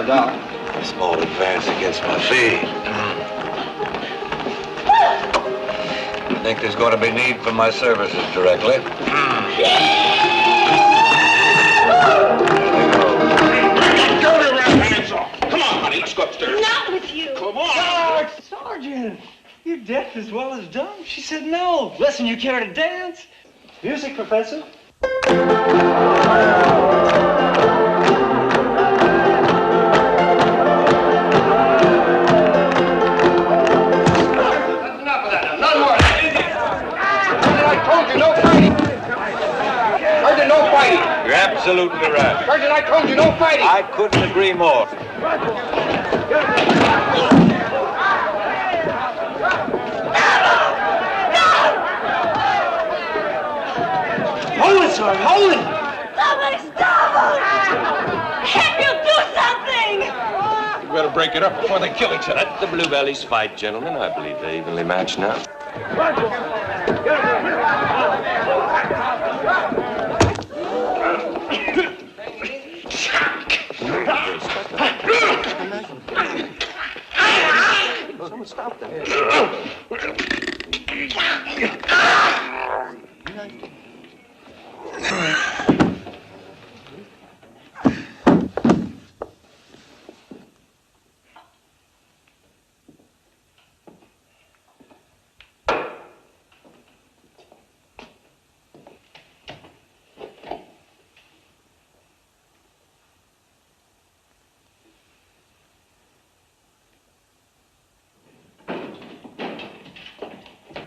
Doc. A small advance against my fee. I think there's going to be need for my services directly. There they go. Get dirty rat hands off. Come on, honey, let's go upstairs. Not with you. Come on. Sergeant, you're deaf as well as dumb. She said no. Listen, you care to dance? Music, Professor? You're absolutely right. Sergeant, I I told you, no fighting. I couldn't agree more. Hold it, Sergeant, hold it! Somebody stop him! Can't you do something? You better break it up before they kill each other. Let the Bluebellies fight, gentlemen. I believe they're evenly matched now. Someone stop them.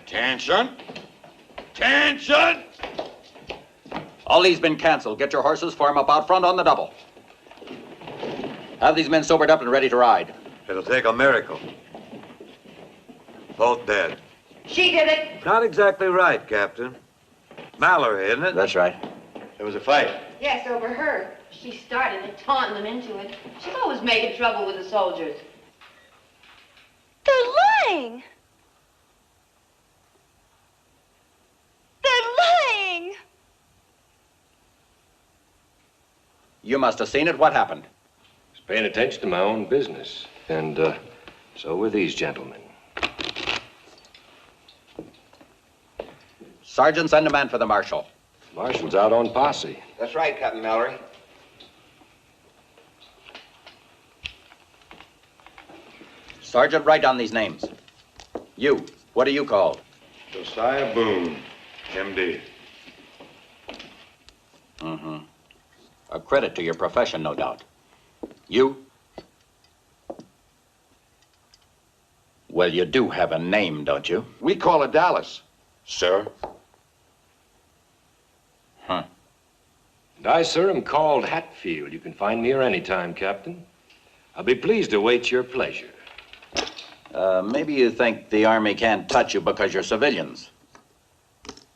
Attention! Attention! All these been canceled. Get your horses, form up out front on the double. Have these men sobered up and ready to ride. It'll take a miracle. Both dead. She did it. Not exactly right, Captain. Mallory, isn't it? That's right. There was a fight. Yes, over her. She started it, taunting them into it. She's always making trouble with the soldiers. They're lying. They're lying. You must have seen it. What happened? I was paying attention to my own business. And so were these gentlemen. Sergeant, send a man for the marshal. Marshal's out on posse. That's right, Captain Mallory. Sergeant, write down these names. You, what are you called? Josiah Boone, M.D. Mm-hmm. A credit to your profession, no doubt. You? Well, you do have a name, don't you? We call it Dallas, sir. Huh. And I, sir, am called Hatfield. You can find me here any time, Captain. I'll be pleased to await your pleasure. Maybe you think the Army can't touch you because you're civilians.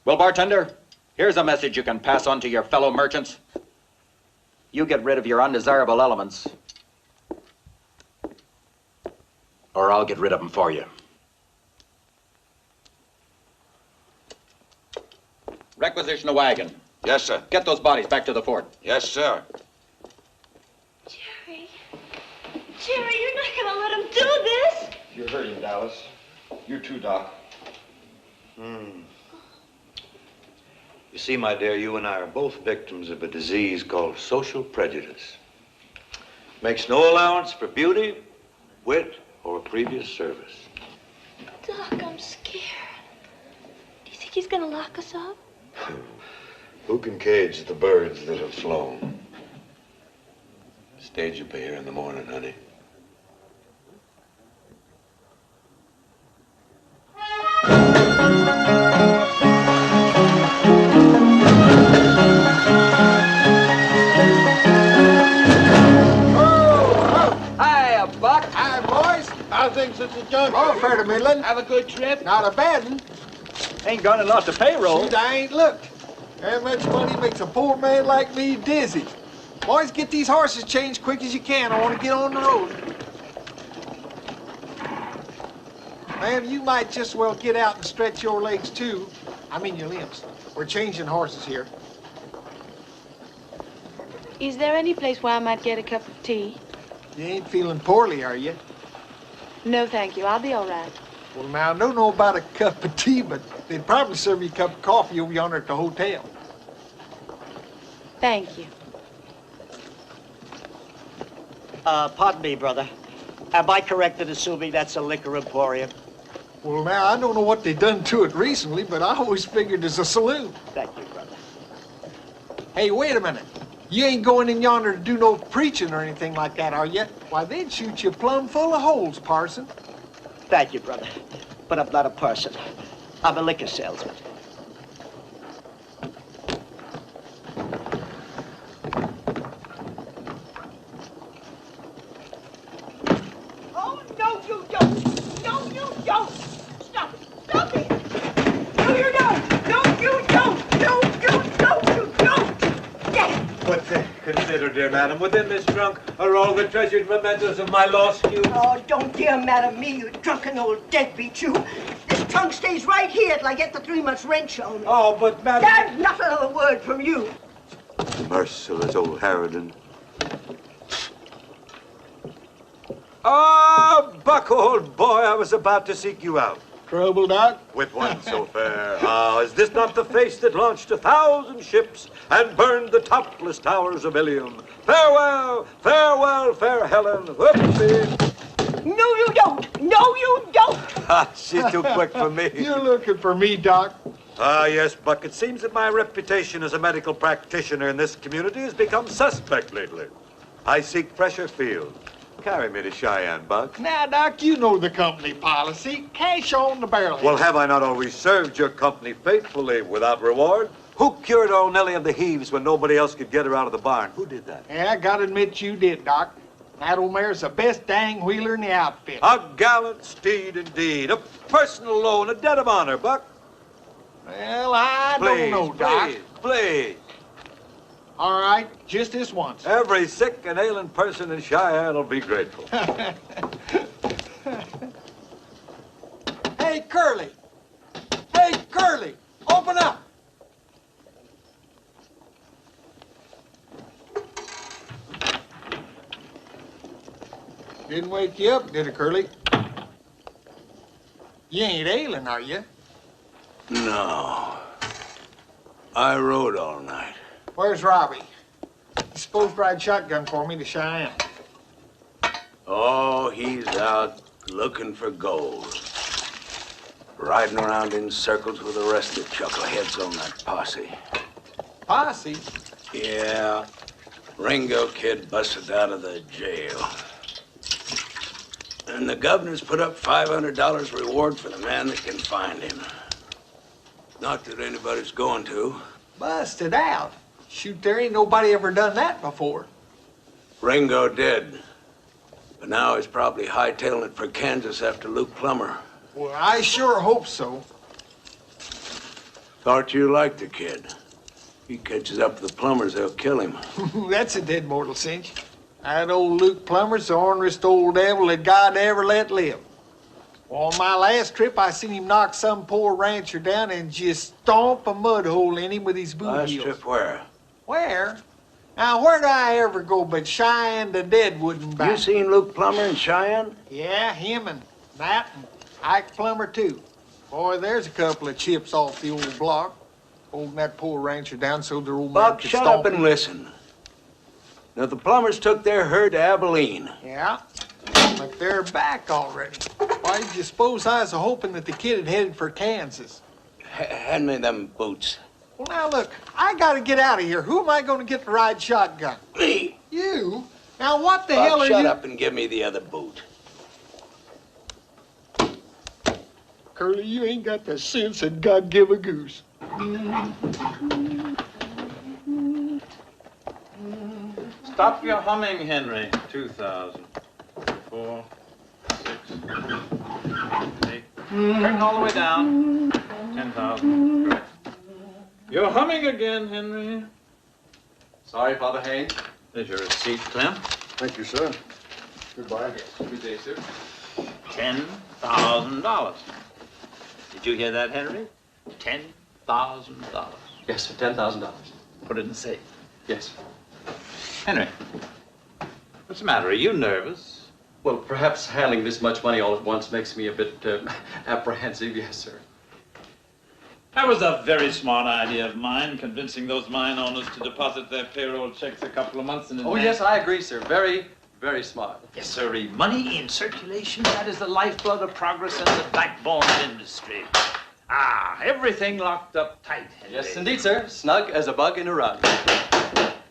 Well, bartender, here's a message you can pass on to your fellow merchants. You get rid of your undesirable elements, or I'll get rid of them for you. Requisition a wagon. Yes, sir. Get those bodies back to the fort. Yes, sir. Jerry. Jerry, you're not gonna let him do this. You're hurting, Dallas. You too, Doc. You see, my dear, you and I are both victims of a disease called social prejudice. Makes no allowance for beauty, wit, or previous service. Doc, I'm scared. Do you think he's gonna lock us up? Who can cage the birds that have flown? Stage will be here in the morning, honey. Hiya, Buck. Hi, boys. How things at the junction? Oh, fair to middling. Have a good trip? Not a bad one. Ain't gone and lost a payroll. Shoot, I ain't looked. How much money makes a poor man like me dizzy? Boys, get these horses changed quick as you can. I want to get on the road. Ma'am, you might just well get out and stretch your legs, too. I mean your limbs. We're changing horses here. Is there any place where I might get a cup of tea? You ain't feeling poorly, are you? No, thank you. I'll be all right. Well, now, I don't know about a cup of tea, but they'd probably serve you a cup of coffee over yonder at the hotel. Thank you. Pardon me, brother. Am I correct in assuming that's a liquor emporium? Well, now, I don't know what they done to it recently, but I always figured it's a saloon. Thank you, brother. Hey, wait a minute. You ain't going in yonder to do no preaching or anything like that, are you? Why, they'd shoot you plumb full of holes, Parson. Thank you, brother. But I'm not a parson. I'm a liquor salesman. Oh, no, you don't. No, you don't. Stop it. Stop it. No, you don't. No, you don't. No, you don't. You don't. Dad. But consider, dear madam, within this trunk are all the treasured mementos of my lost youth. Oh, don't dare mad at me, you drunken old deadbeat, you. This trunk stays right here till I get the 3 months' rent shown. Oh, but madam... Dad, not another word from you. Merciless old Harridan. Ah, Buck, old boy, I was about to seek you out. Trouble, Doc? With one so fair. Ah, is this not the face that launched 1,000 ships and burned the topless towers of Ilium? Farewell, farewell, fair Helen. Whoopsie. No, you don't. No, you don't. Ah, she's too quick for me. You're looking for me, Doc. Ah, yes, Buck. It seems that my reputation as a medical practitioner in this community has become suspect lately. I seek fresher fields. Carry me to Cheyenne, Buck. Now, Doc, you know the company policy. Cash on the barrel. Well, have I not always served your company faithfully without reward? Who cured old Nellie of the heaves when nobody else could get her out of the barn? Who did that? Yeah, I gotta admit you did, Doc. That old mare's the best dang wheeler in the outfit. A gallant steed indeed. A personal loan, a debt of honor, Buck. Well, I don't know, Doc. Please. All right, just this once. Every sick and ailing person in Cheyenne will be grateful. Hey, Curly. Hey, Curly, open up. Didn't wake you up, did it, Curly? You ain't ailing, are you? No. I rode all night. Where's Robbie? He's supposed to ride shotgun for me to Cheyenne. Oh, he's out looking for gold. Riding around in circles with the rest of the chuckleheads on that posse. Posse? Yeah. Ringo kid busted out of the jail. And the governor's put up $500 reward for the man that can find him. Not that anybody's going to. Busted out? Shoot, there ain't nobody ever done that before. Ringo did. But now he's probably hightailing it for Kansas after Luke Plummer. Well, I sure hope so. Thought you liked the kid. He catches up with the Plumbers, they'll kill him. That's a dead mortal cinch. That old Luke Plummer's the orneryest old devil that God ever let live. On my last trip, I seen him knock some poor rancher down and just stomp a mud hole in him with his boot Last heels. trip where? Where? Now, where'd I ever go but Cheyenne to Deadwood and back? You seen Luke Plummer in Cheyenne? Yeah, him and Matt and Ike Plummer, too. Boy, there's a couple of chips off the old block. Holding that poor rancher down so their old man Buck, could shut stomp up and him. listen. Now, the Plumbers took their herd to Abilene. Yeah, but they're back already. Why did you suppose I was hoping that the kid had headed for Kansas? Hand me them boots. Well, now look, I gotta get out of here. Who am I gonna get to ride shotgun? Me. You? Now what the Buck, hell are shut you? up and give me the other boot. Curly, you ain't got the sense that God give a goose. Stop your humming, Henry. 2,000. 4, 6, 8. Turn all the way down. 10,000. Good. You're humming again, Henry. Sorry, Father Haynes. There's your receipt, Clem. Thank you, sir. Goodbye. Good day, sir. $10,000. Did you hear that, Henry? $10,000. Yes, sir. $10,000. Put it in the safe. Yes. Henry, what's the matter? Are you nervous? Well, perhaps handling this much money all at once makes me a bit apprehensive. Yes, sir. That was a very smart idea of mine, convincing those mine owners to deposit their payroll checks a couple of months in advance. Oh, yes, I agree, sir. Very, very smart. Yes, sir. Money in circulation, that is the lifeblood of progress and the backbone of industry. Ah, everything locked up tight, Henry. Yes, indeed, sir. Snug as a bug in a rug.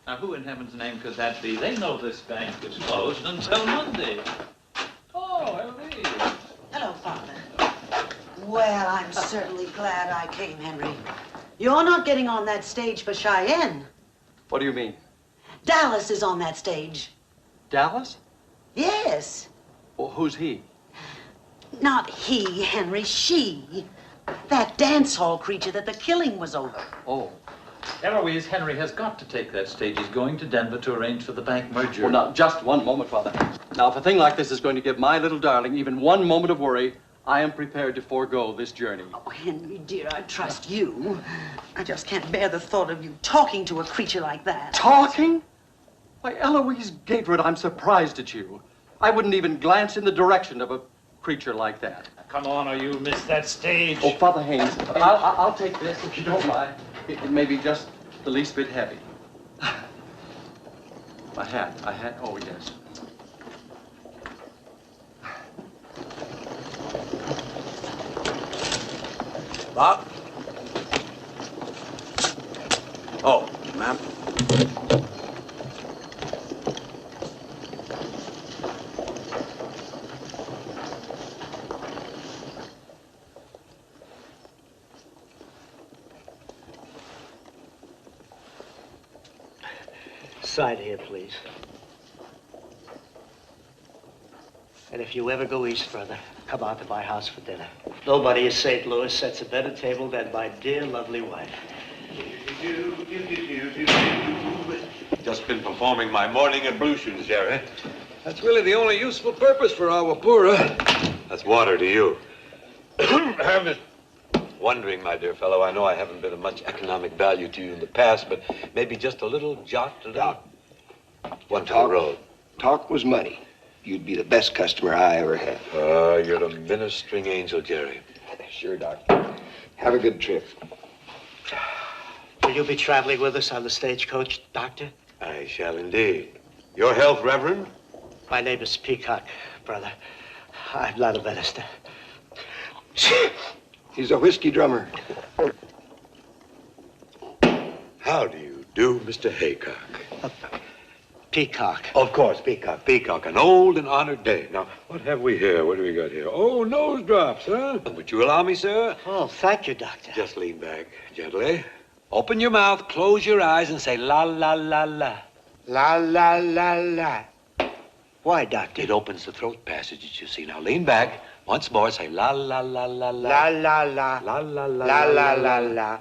Now, who in heaven's name could that be? They know this bank is closed until Monday. Oh, Henry. Hello, Father. Well, I'm certainly glad I came, Henry. You're not getting on that stage for Cheyenne. What do you mean? Dallas is on that stage. Dallas? Yes. Well, who's he? Not he, Henry, she. That dance hall creature that the killing was over. Oh. Eloise, Henry has got to take that stage. He's going to Denver to arrange for the bank merger. Well, now, just one moment, Father. Now, if a thing like this is going to give my little darling even one moment of worry, I am prepared to forego this journey. Oh, Henry, dear, I trust you. I just can't bear the thought of you talking to a creature like that. Talking? Why, Eloise Gatewood, I'm surprised at you. I wouldn't even glance in the direction of a creature like that. Come on, or you miss that stage. Oh, Father Haynes, I'll take this if you don't mind. It may be just the least bit heavy. My hat, oh, yes. Bob? Oh, ma'am. Side here, please. And if you ever go east further, come out to my house for dinner. Nobody in St. Louis sets a better table than my dear, lovely wife. Just been performing my morning ablutions, Jerry. That's really the only useful purpose for our poor. That's water to you. I'm just wondering, my dear fellow, I know I haven't been of much economic value to you in the past, but maybe just a little jot, a little one to the road. Talk was money. You'd be the best customer I ever had. You're a ministering angel, Jerry. Sure, Doc. Have a good trip. Will you be traveling with us on the stagecoach, Doctor? I shall indeed. Your health, Reverend? My name is Peacock, brother. I'm not a minister. He's a whiskey drummer. How do you do, Mr. Haycock? Peacock. Of course, Peacock. Peacock, an old and honored dame. Now, what have we here? What do we got here? Oh, nose drops, huh? Would you allow me, sir? Oh, thank you, Doctor. Just lean back gently. Open your mouth, close your eyes, and say la, la, la, la. La, la, la, la. Why, Doctor? It opens the throat passages, you see. Now, lean back. Once more, say la, la, la, la, la. La, la, la. La, la, la, la, la, la, la.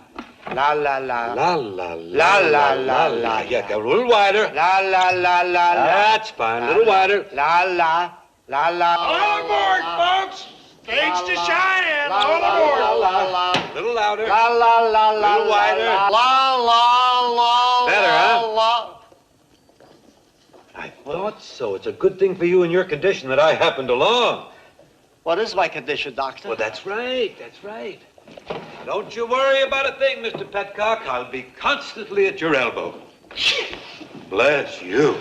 La, la, la. La, la, La, la, la, la. Yeah, go a little wider. La, la, la, la, la. That's fine. A little wider. La, la, la, la. All aboard, folks! Stage to Cheyenne! All aboard! A little louder. La, la, la, la. A little wider. La, la, la. Better, huh? La. I thought so. It's a good thing for you in your condition that I happened along. What is my condition, Doctor? Well, that's right. That's right. Don't you worry about a thing, Mr. Petcock. I'll be constantly at your elbow. Bless you.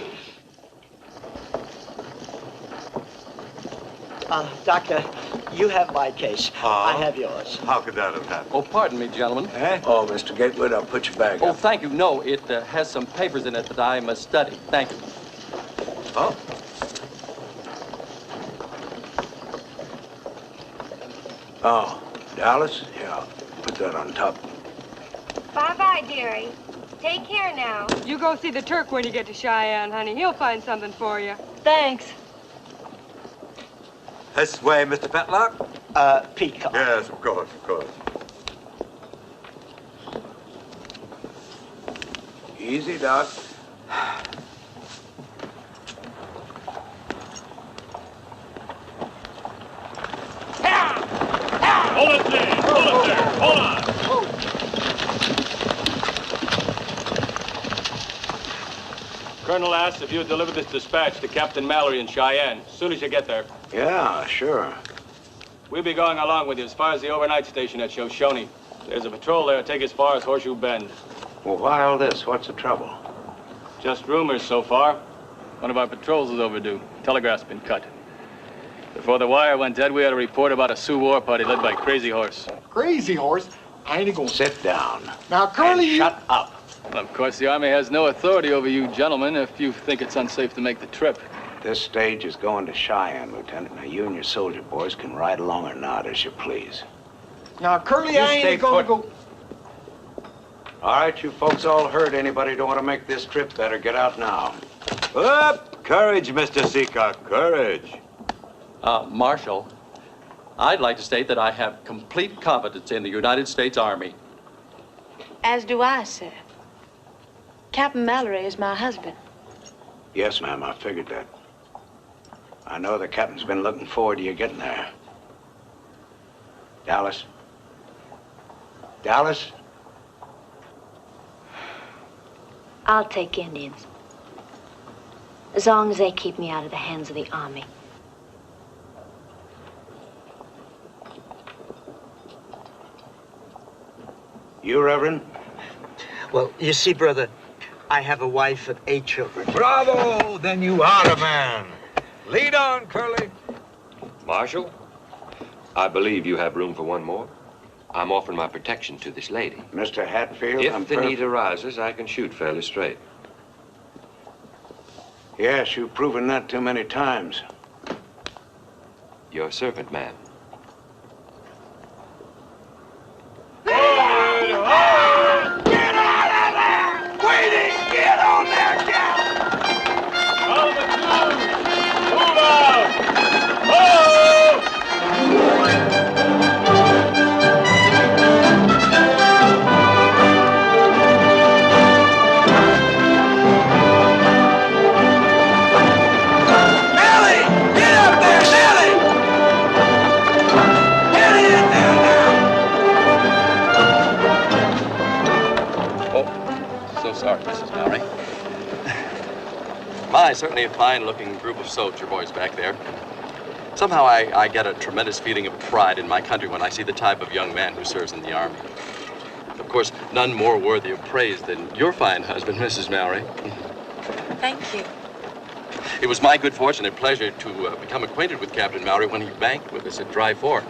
Doctor, you have my case. I have yours. How could that have happened? Oh, pardon me, gentlemen. Eh? Oh, Mr. Gatewood, I'll put your bag Oh, up. thank you. No, it has some papers in it that I must study. Thank you. Oh. Oh, Dallas? Yeah, put that on top. Bye-bye, dearie. Take care now. You go see the Turk when you get to Cheyenne, honey. He'll find something for you. Thanks. This way, Mr. Petlock. Peacock. Yes, of course, of course. Easy, Doc. Hold it there! Hold it there! Hold on! Colonel asks if you would deliver this dispatch to Captain Mallory in Cheyenne as soon as you get there. Yeah, sure. We'll be going along with you as far as the overnight station at Shoshone. There's a patrol there to take as far as Horseshoe Bend. Well, why all this? What's the trouble? Just rumors so far. One of our patrols is overdue. Telegraph's been cut. Before the wire went dead, we had a report about a Sioux war party led by Crazy Horse. Crazy Horse? I ain't gonna... Sit down. Now, Curly, you... Shut up. Well, of course, the Army has no authority over you gentlemen if you think it's unsafe to make the trip. This stage is going to Cheyenne, Lieutenant. Now, you and your soldier boys can ride along or not, as you please. Now, Curly, You I stay ain't gonna put. go... All right, you folks all heard. Anybody don't want to make this trip, better get out now. Up! Courage, Mr. Seacock, courage. Marshal, I'd like to state that I have complete confidence in the United States Army. As do I, sir. Captain Mallory is my husband. Yes, ma'am, I figured that. I know the captain's been looking forward to you getting there. Dallas? Dallas? I'll take Indians. As long as they keep me out of the hands of the Army. You, Reverend? Well, you see, brother, I have a wife and 8 children. Bravo! Then you are a man. Lead on, Curly. Marshal, I believe you have room for one more. I'm offering my protection to this lady. Mr. Hatfield, If the need arises, I can shoot fairly straight. Yes, you've proven that too many times. Your servant, ma'am. Get out of there! Waiting! Get on there, Jack! All the crew! Move out! Nellie! Get up there, Nellie! Get in there now! Oh, so sorry, Mrs. Mallory. My, certainly a fine-looking group of soldier boys back there. Somehow I get a tremendous feeling of pride in my country when I see the type of young man who serves in the Army. Of course, none more worthy of praise than your fine husband, Mrs. Mallory. Thank you. It was my good fortune and pleasure to become acquainted with Captain Mallory when he banked with us at Dry Fork.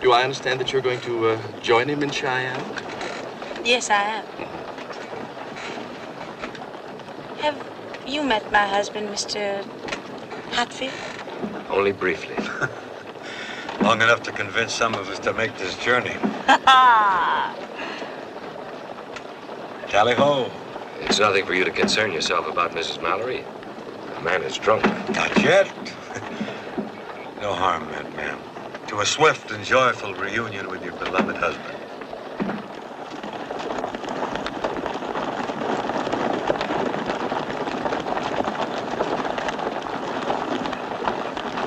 Do I understand that you're going to join him in Cheyenne? Yes, I am. Have you met my husband, Mr. Hatfield? Only briefly. Long enough to convince some of us to make this journey. Tally-ho. It's nothing for you to concern yourself about, Mrs. Mallory. The man is drunk. Not yet. No harm meant, ma'am. To a swift and joyful reunion with your beloved husband.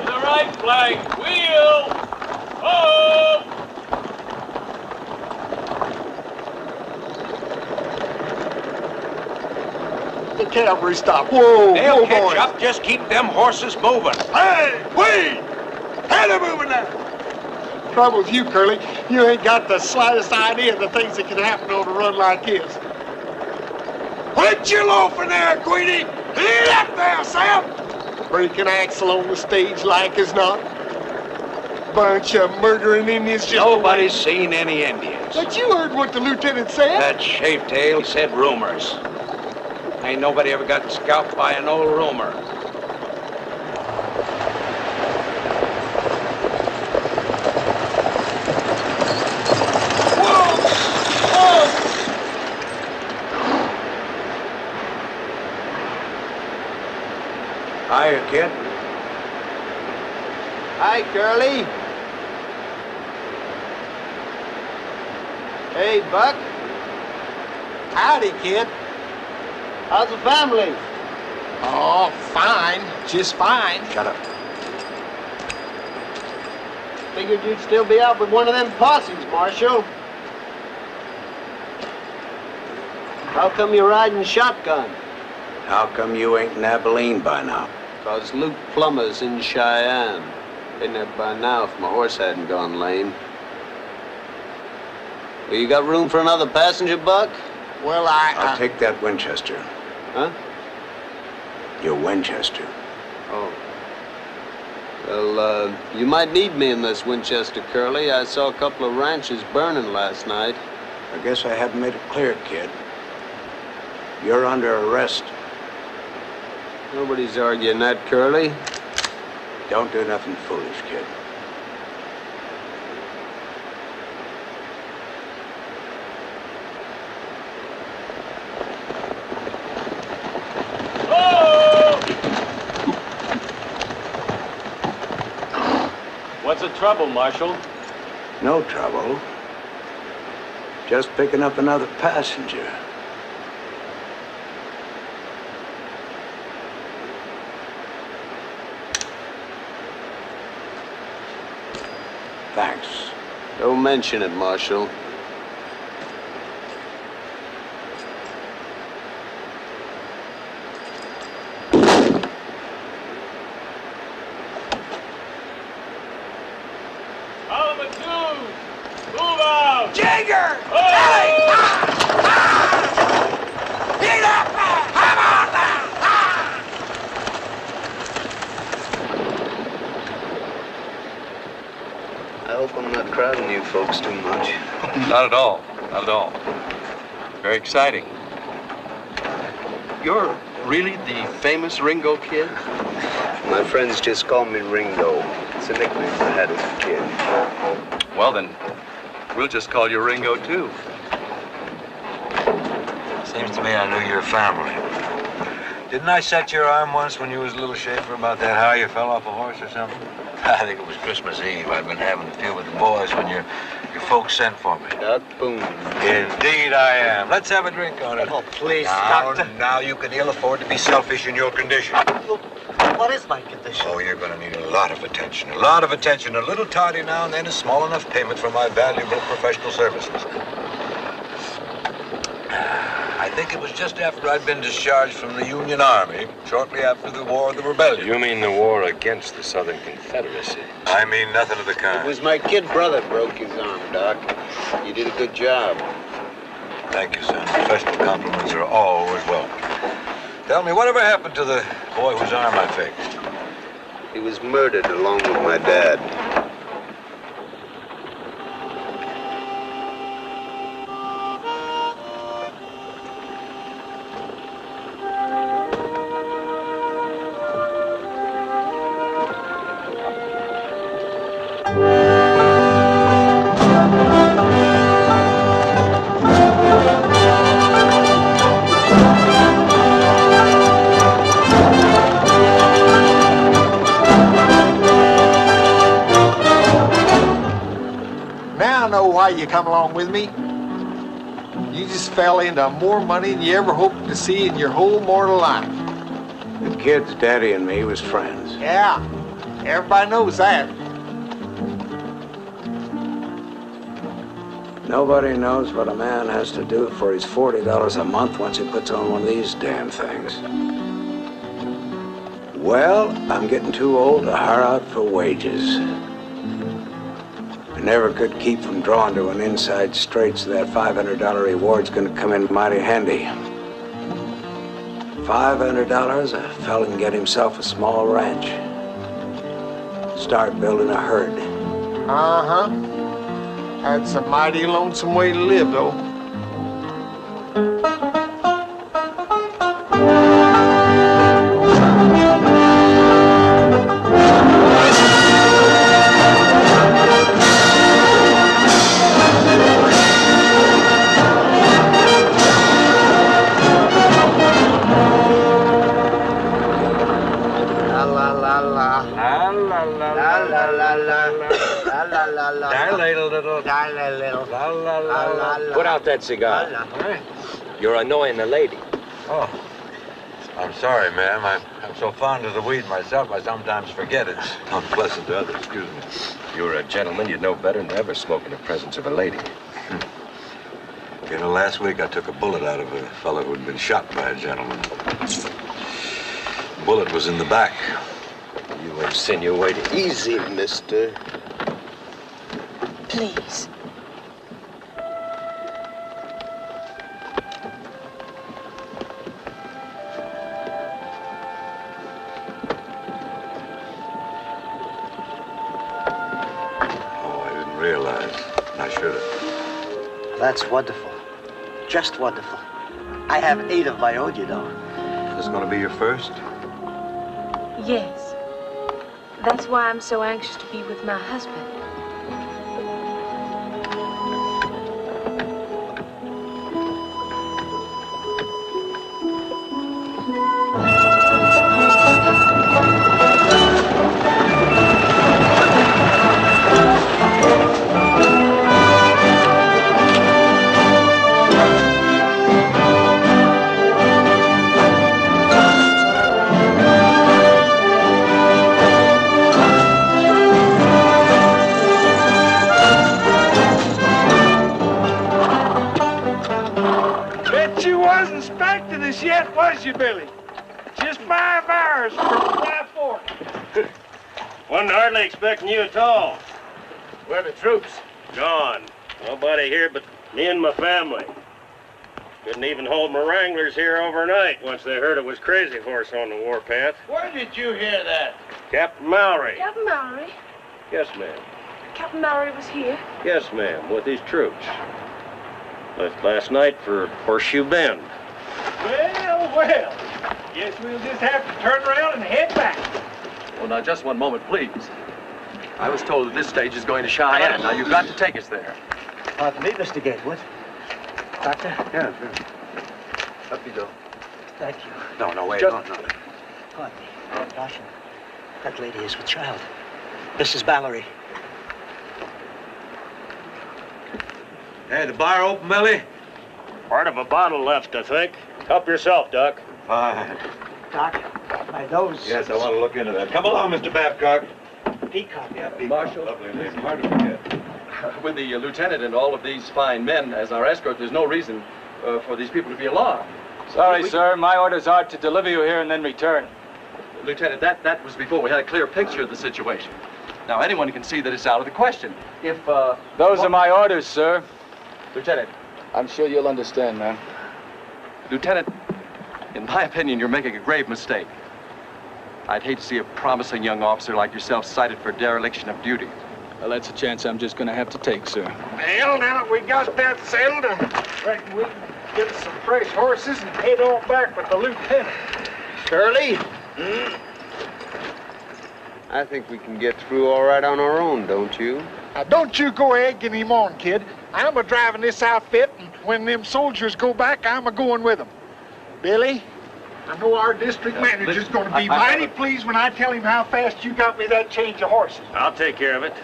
To the right flank, wheel! Oh! The cavalry stop. Whoa, They'll whoa, catch boys. up. Just keep them horses moving. Hey, wait! Hey, they're moving now. Trouble with you, Curly, you ain't got the slightest idea of the things that can happen on a run like this. Put your loafing there, Queenie! Lead up there, Sam! Break an axle on the stage like as not. Bunch of murdering Indians just... Nobody's seen any Indians. But you heard what the lieutenant said. That shavetail said rumors. Ain't nobody ever got scalped by an old rumor. Hiya, kid. Hi, Curly. Hey, Buck. Howdy, kid. How's the family? Oh, fine. Just fine. Shut up. Figured you'd still be out with one of them posses, Marshal. How come you're riding shotgun? How come you ain't in Abilene by now? 'Cause Luke Plummer's in Cheyenne. Been there by now if my horse hadn't gone lame. Well, you got room for another passenger, Buck? Well, I'll take that Winchester. Huh? Your Winchester. Oh. Well, you might need me in this Winchester, Curly. I saw a couple of ranches burning last night. I guess I haven't made it clear, kid. You're under arrest. Nobody's arguing that, Curly. Don't do nothing foolish, kid. trouble, Marshal? No trouble. Just picking up another passenger. Thanks. Don't mention it, Marshal. Jigger! Ellie! Get up! Come on now! I hope I'm not crowding you folks too much. Not at all. Not at all. Very exciting. You're really the famous Ringo Kid? My friends just call me Ringo. It's a nickname I had as a kid. Well, then, we'll just call you Ringo, too. Seems to me I knew your family. Didn't I set your arm once when you was a little shaver about that how you fell off a horse or something? I think it was Christmas Eve. I'd been having a few with the boys when your folks sent for me. Doc Boone. Indeed I am. Let's have a drink on it. Oh, please, now, Doctor. Now you can ill afford to be selfish in your condition. What is my condition? Oh, you're going to need a lot of attention. A lot of attention. A little toddy now and then is small enough payment for my valuable professional services. I think it was just after I'd been discharged from the Union Army, shortly after the War of the Rebellion. You mean the war against the Southern Confederacy? I mean nothing of the kind. It was my kid brother broke his arm, Doc. You did a good job. Thank you, son. Professional compliments are always welcome. Tell me, whatever happened to the boy whose arm I fixed? He was murdered along with my dad. Why you come along with me? You just fell into more money than you ever hoped to see in your whole mortal life. The kid's daddy and me was friends. Yeah, everybody knows that. Nobody knows what a man has to do for his $40 a month once he puts on one of these damn things. Well, I'm getting too old to hire out for wages. I never could keep from drawing to an inside straight, so that $500 reward's gonna come in mighty handy. $500, a fella can get himself a small ranch. Start building a herd. Uh-huh. That's a mighty lonesome way to live, though. Put out that cigar. You're annoying the lady. Oh, I'm sorry, ma'am. I'm so fond of the weed myself, I sometimes forget it's unpleasant to others. Excuse me. If you were a gentleman, you'd know better than to ever smoke in the presence of a lady. You know, last week I took a bullet out of a fellow who'd been shot by a gentleman. The bullet was in the back. You insinuating. Easy, mister. Please. I should have. That's wonderful. Just wonderful. I have 8 of my own, you know. Is this going to be your first? Yes. That's why I'm so anxious to be with my husband. Billy. Just 5 hours from Dry Fork. Wasn't hardly expecting you at all. Where the troops? Gone. Nobody here but me and my family. Couldn't even hold my wranglers here overnight once they heard it was Crazy Horse on the warpath. Where did you hear that? Captain Mallory. Captain Mallory? Yes, ma'am. Captain Mallory was here? Yes, ma'am, with his troops. Left last night for Horseshoe Bend. Well. Guess we'll just have to turn around and head back. Well, now, just one moment, please. I was told that this stage is going to Cheyenne. Now, you've got to take us there. Pardon me, Mr. Gatewood. Doctor? Yeah, sure. Up you go. Thank you. No, wait. Just... No. Pardon me. Caution. That lady is with child. Mrs. Mallory. Hey, the bar open, Millie? Part of a bottle left, I think. Help yourself, Doc. Fine. Doc, my nose. Yes, I want to look into that. Come along, Mr. Babcock. Peacock. Yeah, Peacock. Marshal. Lovely name. Hard to forget. With the lieutenant and all of these fine men as our escort, there's no reason for these people to be alarmed. Sorry, sir. My orders are to deliver you here and then return. Lieutenant, that was before we had a clear picture of the situation. Now, anyone can see that it's out of the question. If, Those are my orders, sir. Lieutenant. I'm sure you'll understand, man. Lieutenant, in my opinion, you're making a grave mistake. I'd hate to see a promising young officer like yourself cited for dereliction of duty. Well, that's a chance I'm just going to have to take, sir. Well, now that we got that settled, I reckon we can get us some fresh horses and head on back with the lieutenant. Curly? I think we can get through all right on our own, don't you? Now, don't you go egging him on, kid. I'm a-driving this outfit, and when them soldiers go back, I'm a-going with them. Billy, I know our district manager's going to be mighty pleased when I tell him how fast you got me that change of horses. I'll take care of it.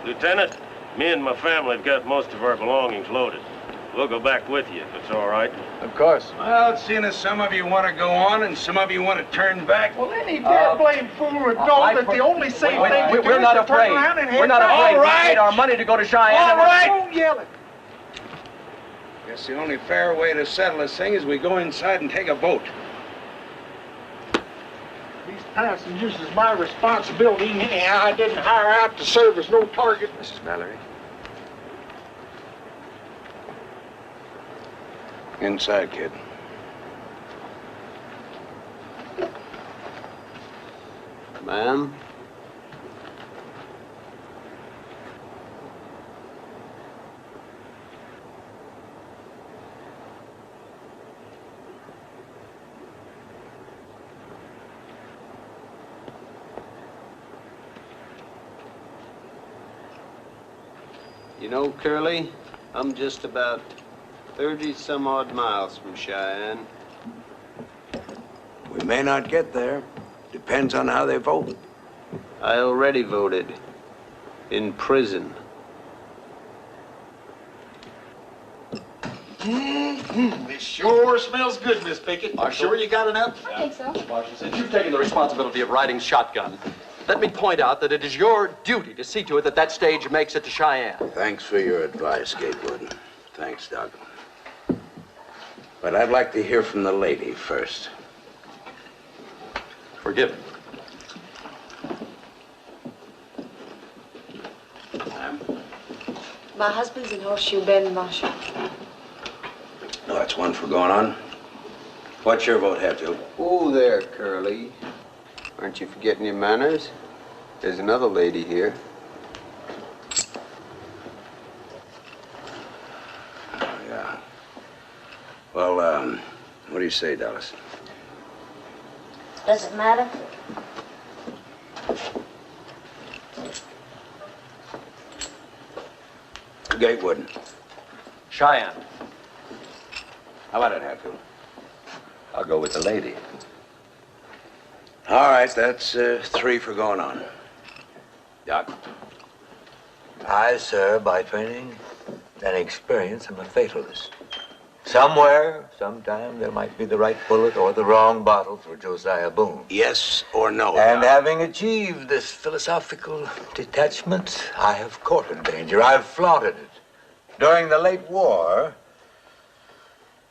Lieutenant, me and my family have got most of our belongings loaded. We'll go back with you, if it's all right. Of course. Well, seeing as some of you want to go on and some of you want to turn back, well, any damn blame fool would know that the only safe thing to do is to turn around and head We're not back. afraid. All We right. paid our money to go to Cheyenne. All right. Don't yell it. Guess the only fair way to settle this thing is we go inside and take a vote. These passengers is my responsibility anyhow. I didn't hire out to serve as no target. Mrs. Mallory. Inside, kid. Ma'am? You know, Curly, I'm just about 30-some-odd miles from Cheyenne. We may not get there. Depends on how they vote. I already voted. In prison. This sure smells good, Miss Pickett. Marshal? Sure you got enough? I think so. Marshal, since you've taken the responsibility of riding shotgun, let me point out that it is your duty to see to it that that stage makes it to Cheyenne. Thanks for your advice, Gatewood. Thanks, Doc. But I'd like to hear from the lady first. Forgiven. My husband's in Horseshoe Bend, Marshal. No, that's one for going on. What's your vote have to? Oh, there, Curly. Aren't you forgetting your manners? There's another lady here. Oh, yeah. Well, what do you say, Dallas? Does it matter? Gatewood. Cheyenne. How about it, Hatfield? I'll go with the lady. All right, that's 3 for going on. Doc? I, sir, by training and experience, am a fatalist. Somewhere, sometime, there might be the right bullet or the wrong bottle for Josiah Boone. Yes or no? And Doc? having achieved this philosophical detachment, I have courted danger. I've flaunted it. During the late war,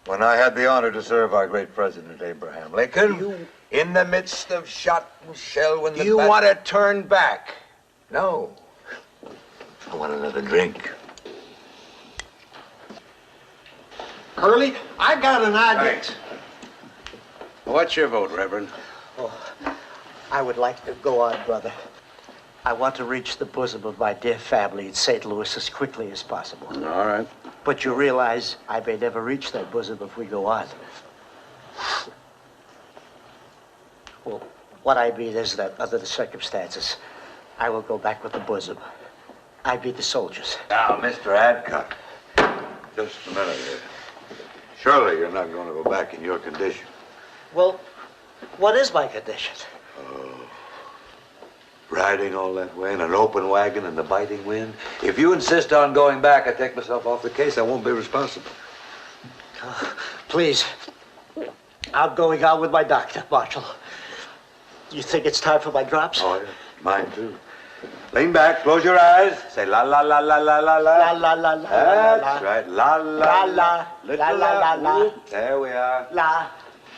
When I had the honor to serve our great President Abraham Lincoln, in the midst of shot and shell when the... You want to turn back? No. I want another drink. Curly, I got an idea. Thanks. What's your vote, Reverend? Oh, I would like to go on, brother. I want to reach the bosom of my dear family in St. Louis as quickly as possible. All right. But you realize I may never reach that bosom if we go on. Well, what I mean is that under the circumstances, I will go back with the bosom. I beat the soldiers. Now, Mr. Adcock, just a minute here. Surely you're not going to go back in your condition. Well, what is my condition? Riding all that way in an open wagon in the biting wind. If you insist on going back, I take myself off the case. I won't be responsible. Please. I'm going out with my doctor, Marshal. You think it's time for my drops? Oh, yeah. Mine, too. Lean back, close your eyes. Say la la la la la la la. La la la la. That's right. La la la la la la. There we are. La.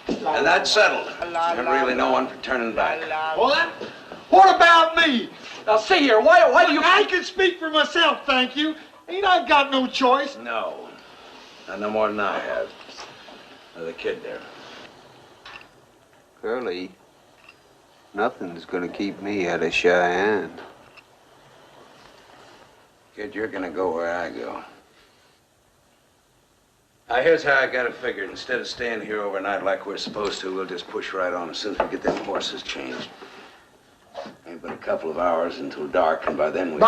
And that's settled. There's really no one for turning back. What? What about me? Now, see here, why do you... I can speak for myself, thank you. Ain't I got no choice? No. Not no more than I have. The kid there. Curly, nothing's gonna keep me out of Cheyenne. Kid, you're gonna go where I go. Now, here's how I got it figured. Instead of staying here overnight like we're supposed to, we'll just push right on as soon as we get them horses changed. Ain't but a couple of hours until dark, and by then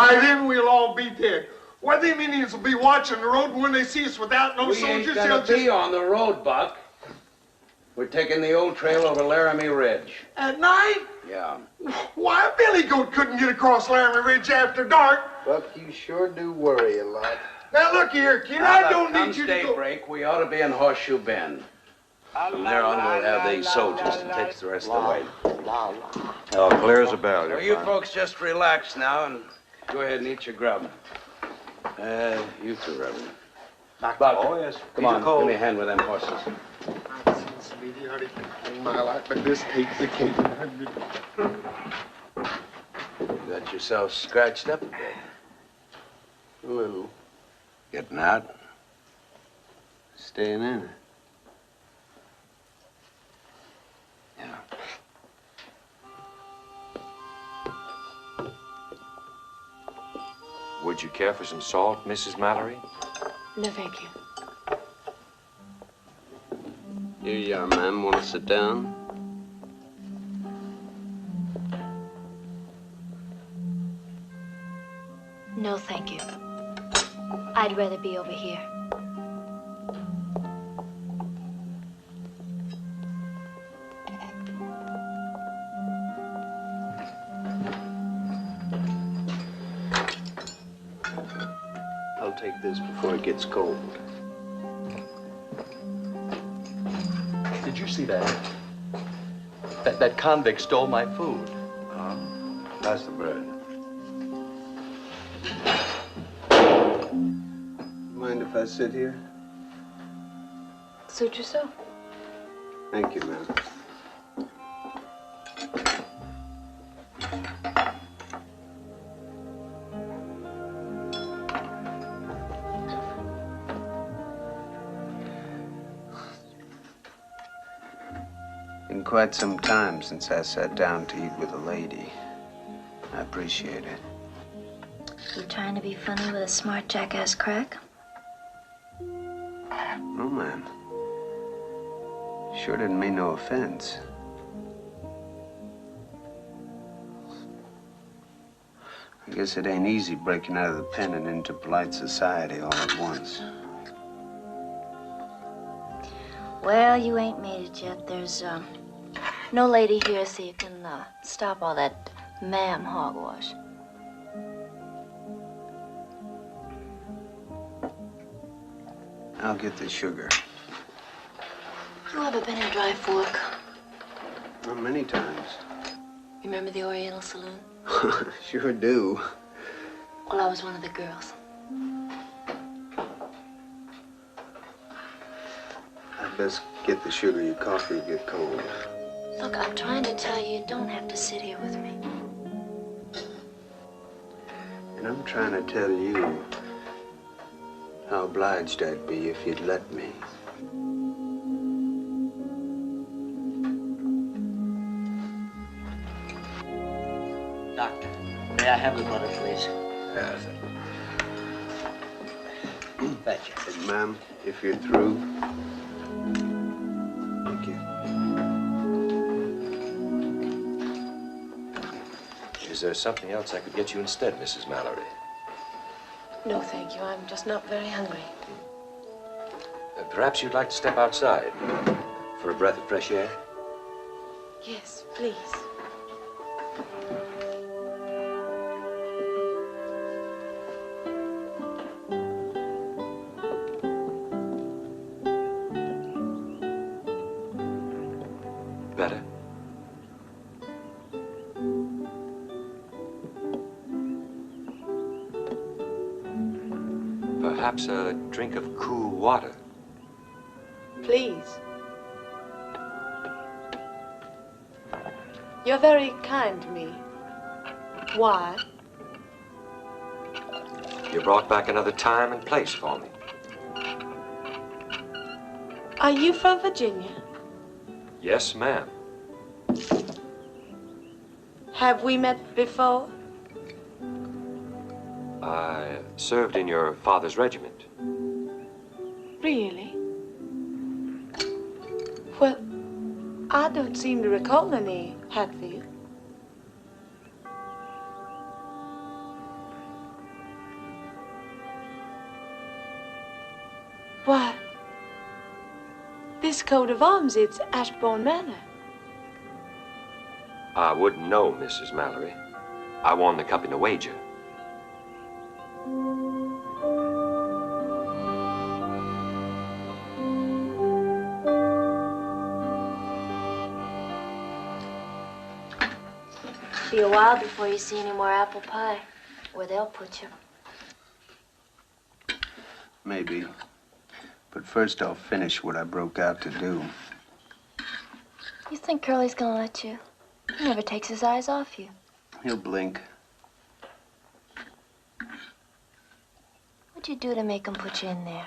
we'll all be dead. Why, them Indians will be watching the road when they see us without no soldiers. We ain't gonna be on the road, Buck. We're taking the old trail over Laramie Ridge. At night? Yeah. Why, a billy goat couldn't get across Laramie Ridge after dark. Buck, you sure do worry a lot. Now, look here, kid, Now, I don't need you to go... daybreak, we ought to be in Horseshoe Bend. From there on, we'll have these soldiers to take us the rest of the way. Oh, clear as a bell. Well, you folks just relax now and go ahead and eat your grub. You too, Reverend. Buck, oh, yes. Come on, give me a hand with them horses. Sweetie, honey, in my life, but this takes the cake. You got yourself scratched up a bit. A little. Getting out? Staying in. Yeah. Would you care for some salt, Mrs. Mallory? No, thank you. You young man want to sit down? No, thank you. I'd rather be over here. I'll take this before it gets cold. Did you see that? That convict stole my food. That's the bread. Mind if I sit here? Suit yourself. Thank you, ma'am. Been quite some time since I sat down to eat with a lady. I appreciate it. You trying to be funny with a smart jackass crack? No, ma'am. Sure didn't mean no offense. I guess it ain't easy breaking out of the pen and into polite society all at once. Well, you ain't made it yet. There's, no lady here, so you can, stop all that ma'am hogwash. I'll get the sugar. You ever been in Dry Fork? Well, many times. Remember the Oriental Saloon? Sure do. Well, I was one of the girls. best get the sugar. Your coffee will get cold. Look, I'm trying to tell you, you don't have to sit here with me. And I'm trying to tell you how obliged I'd be if you'd let me. Doctor, may I have the butter, please? Yes. Thank you. And, ma'am, if you're through. Thank you. Is there something else I could get you instead, Mrs. Mallory? No, thank you. I'm just not very hungry. Perhaps you'd like to step outside for a breath of fresh air? Yes, please. Better? Perhaps a drink of cool water. Please. You're very kind to me. Why? You brought back another time and place for me. Are you from Virginia? Yes, ma'am. Have we met before? I served in your father's regiment. Really? Well, I don't seem to recall any Hatfield. Why, this coat of arms, it's Ashbourne Manor. I wouldn't know, Mrs. Mallory. I won the cup in a wager. Be a while before you see any more apple pie, where they'll put you. Maybe. But first I'll finish what I broke out to do. You think Curly's gonna let you? He never takes his eyes off you. He'll blink. What'd you do to make him put you in there?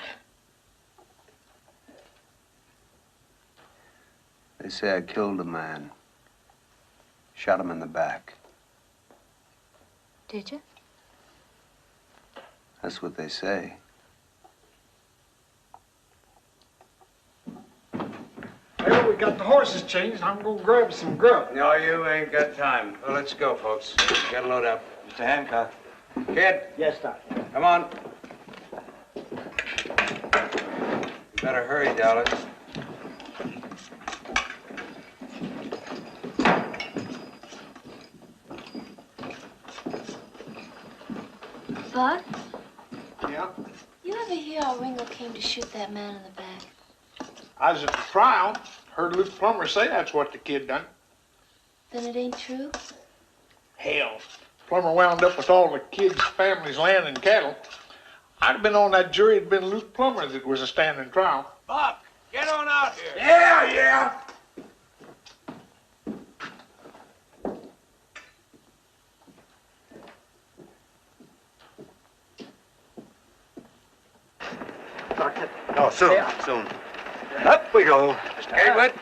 They say I killed a man. Shot him in the back. Did you? That's what they say. Well, we got the horses changed. I'm gonna grab some grub. No, you ain't got time. Well, let's go, folks. Gotta load up. Mr. Hancock. Kid. Yes, Doctor. Come on. You better hurry, Dallas. Bud? Yeah? You ever hear how Ringo came to shoot that man in the back? I was at the trial. Heard Luke Plummer say that's what the kid done. Then it ain't true? Hell. Plummer wound up with all the kid's family's land and cattle. I'd have been on that jury. It'd been Luke Plummer that was a standing trial. Buck, get on out here. Yeah. Oh, soon. Up we go. Mr. Gatewood,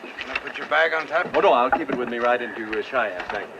put your bag on top. Oh, no, I'll keep it with me right into Cheyenne, thank you.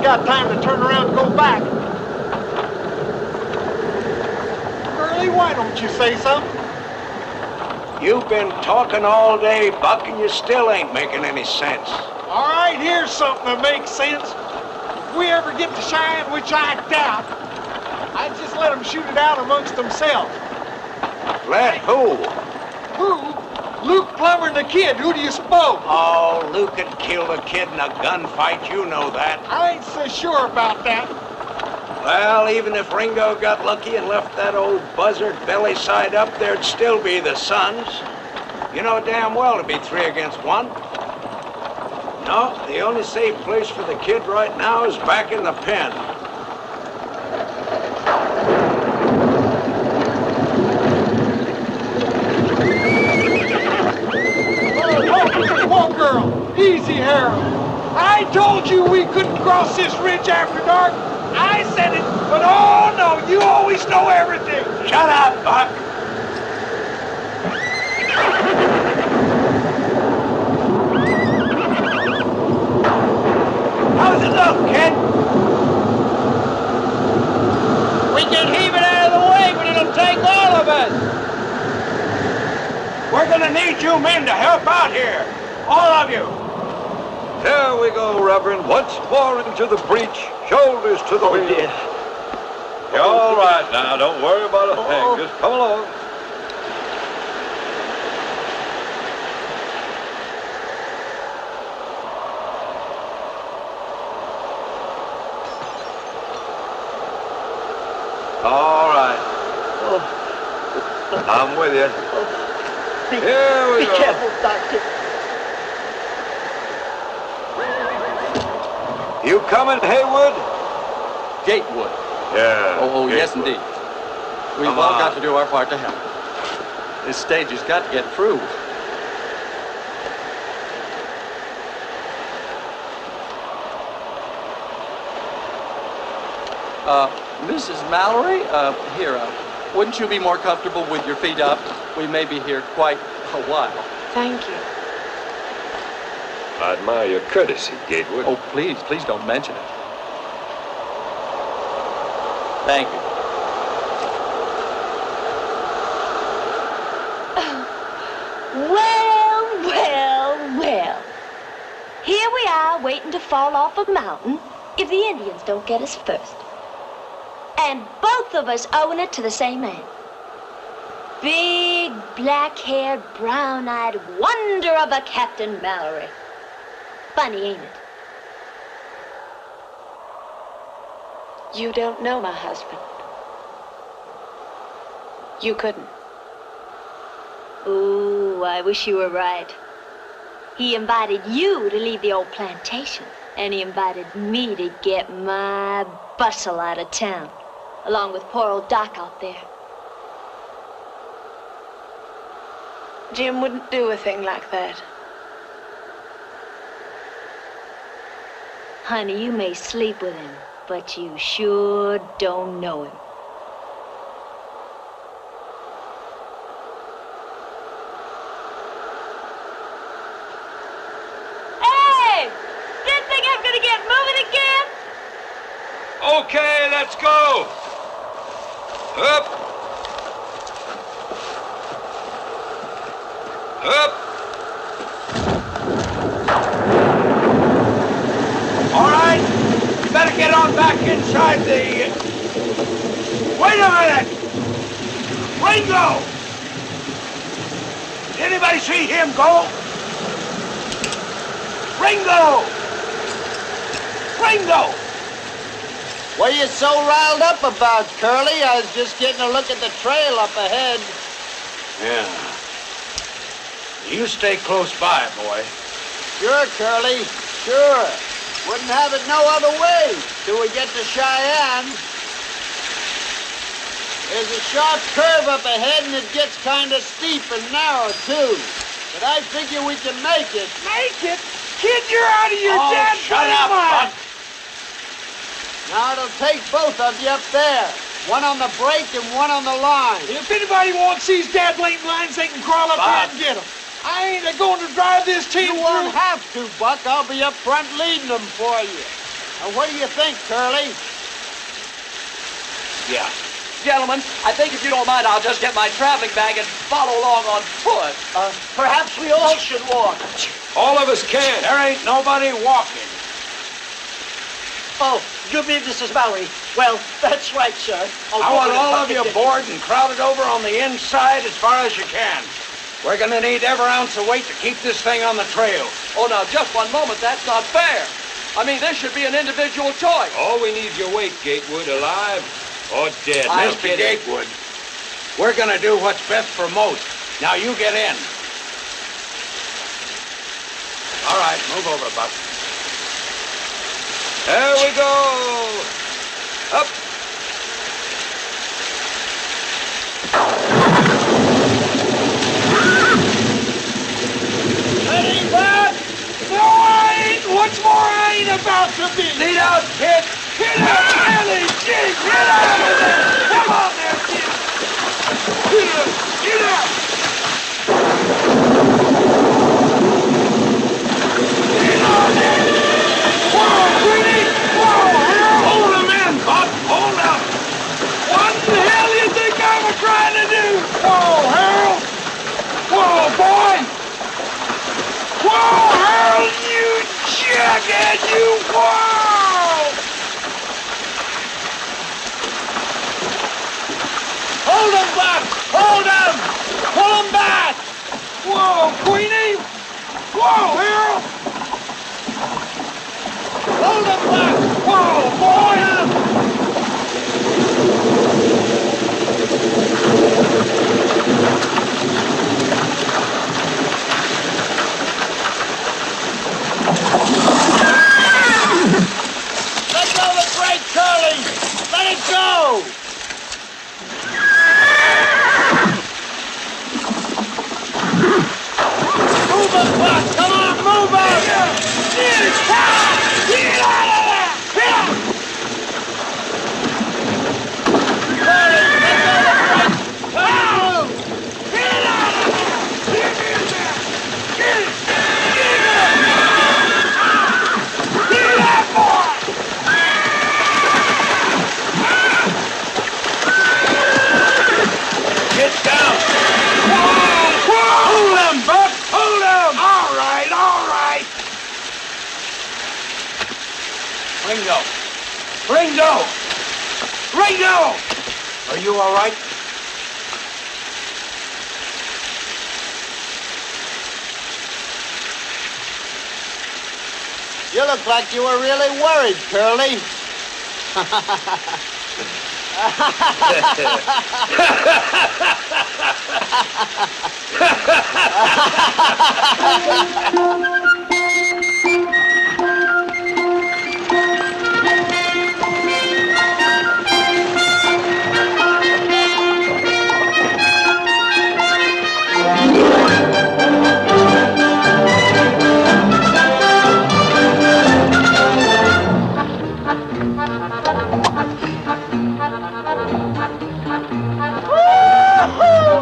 Got time to turn around and go back. Didn't you say something? You've been talking all day, Buck, and you still ain't making any sense. All right, here's something that makes sense. If we ever get to Cheyenne, which I doubt, I'd just let them shoot it out amongst themselves. Let who? Who? Luke Plummer and the kid. Who do you suppose? Oh, Luke had killed a kid in a gunfight. You know that. I ain't so sure about that. Well, even if Ringo got lucky and left that old buzzard belly side up, there'd still be the Sons. You know damn well to be 3 against 1. No, the only safe place for the kid right now is back in the pen. Whoa, girl. Easy, Harold. I told you we couldn't cross this ridge after dark. I said it, but oh no, you always know everything. Shut up, Buck. How's it look, kid? We can heave it out of the way, but it'll take all of us. We're gonna need you men to help out here. All of you. There we go, Reverend. Once more into the breach, shoulders to the wheel. Dear. You're all right now. Don't worry about a thing. Just come along. All right. I'm with you. Here we go. Be careful, Doctor. You coming, Haywood? Gatewood. Yeah. Oh, yes, Gatewood. indeed. We've Come all on. got to do our part to help. This stage has got to get through. Mrs. Mallory, here, wouldn't you be more comfortable with your feet up? We may be here quite a while. Thank you. I admire your courtesy, Gatewood. Oh, please don't mention it. Thank you. Well. Here we are waiting to fall off a mountain if the Indians don't get us first. And both of us owing it to the same man. Big, black-haired, brown-eyed wonder of a Captain Mallory. Funny, ain't it? You don't know my husband. You couldn't. Ooh, I wish you were right. He invited you to leave the old plantation, and he invited me to get my bustle out of town, along with poor old Doc out there. Jim wouldn't do a thing like that. Honey, you may sleep with him, but you sure don't know him. Hey! Didn't think I was gonna get moving again? Okay, let's go. Up. Up. All right, you better get on back inside the... Wait a minute! Ringo! Did anybody see him go? Ringo! Ringo! What are you so riled up about, Curly? I was just getting a look at the trail up ahead. Yeah. You stay close by, boy. Sure, Curly, sure. Wouldn't have it no other way till we get to Cheyenne. There's a sharp curve up ahead and it gets kind of steep and narrow, too. But I figure we can make it. Make it? Kid, you're out of your damn shut up, mind. Now it'll take both of you up there. One on the brake and one on the line. If anybody wants these dad-lane lines, they can crawl up here and get them. I ain't going to drive this team You won't have to, Buck. I'll be up front leading them for you. Now, what do you think, Curly? Yeah. Gentlemen, I think if you don't mind, I'll just get my traveling bag and follow along on foot. Perhaps we all should walk. All of us can. There ain't nobody walking. Oh, you mean Mrs. Mallory? Well, that's right, sir. I want all of you aboard and crowded over on the inside as far as you can. We're gonna need every ounce of weight to keep this thing on the trail. Oh, now, just one moment. That's not fair. I mean, this should be an individual choice. All we need your weight, Gatewood, alive or dead. Mr. Gatewood, we're gonna do what's best for most. Now you get in. All right, move over, Buck. There we go. Up. That ain't bad. No, I ain't. What's more, I ain't about to be. Lead out, kid. Get out, Ellie. Jig, get out of there. Come on there, kid. Get out. Get on there. Whoa, Queenie. Whoa, Harold. Hold him in, Buck. Hold up. What the hell you think I was trying to do? Whoa, Harold. Whoa, boy. Whoa, Harold, you jackass, you. Whoa. Hold him, Buck. Hold him. Pull him back. Whoa, Queenie. Whoa, Harold. Hold him back! Whoa, boy! Let go the brake, Curly! Let it go! Move him, Buck! Come on, move him! Get out of there! Get out! Curly, let go the brake! Move! Get out of there! Get in there! Get it! Get it! Get that boy! Get down! Whoa! Hold him, Buck! Hold him! All right, all right! Ringo! Ringo! Ringo! Are you all right? You look like you were really worried, Curly.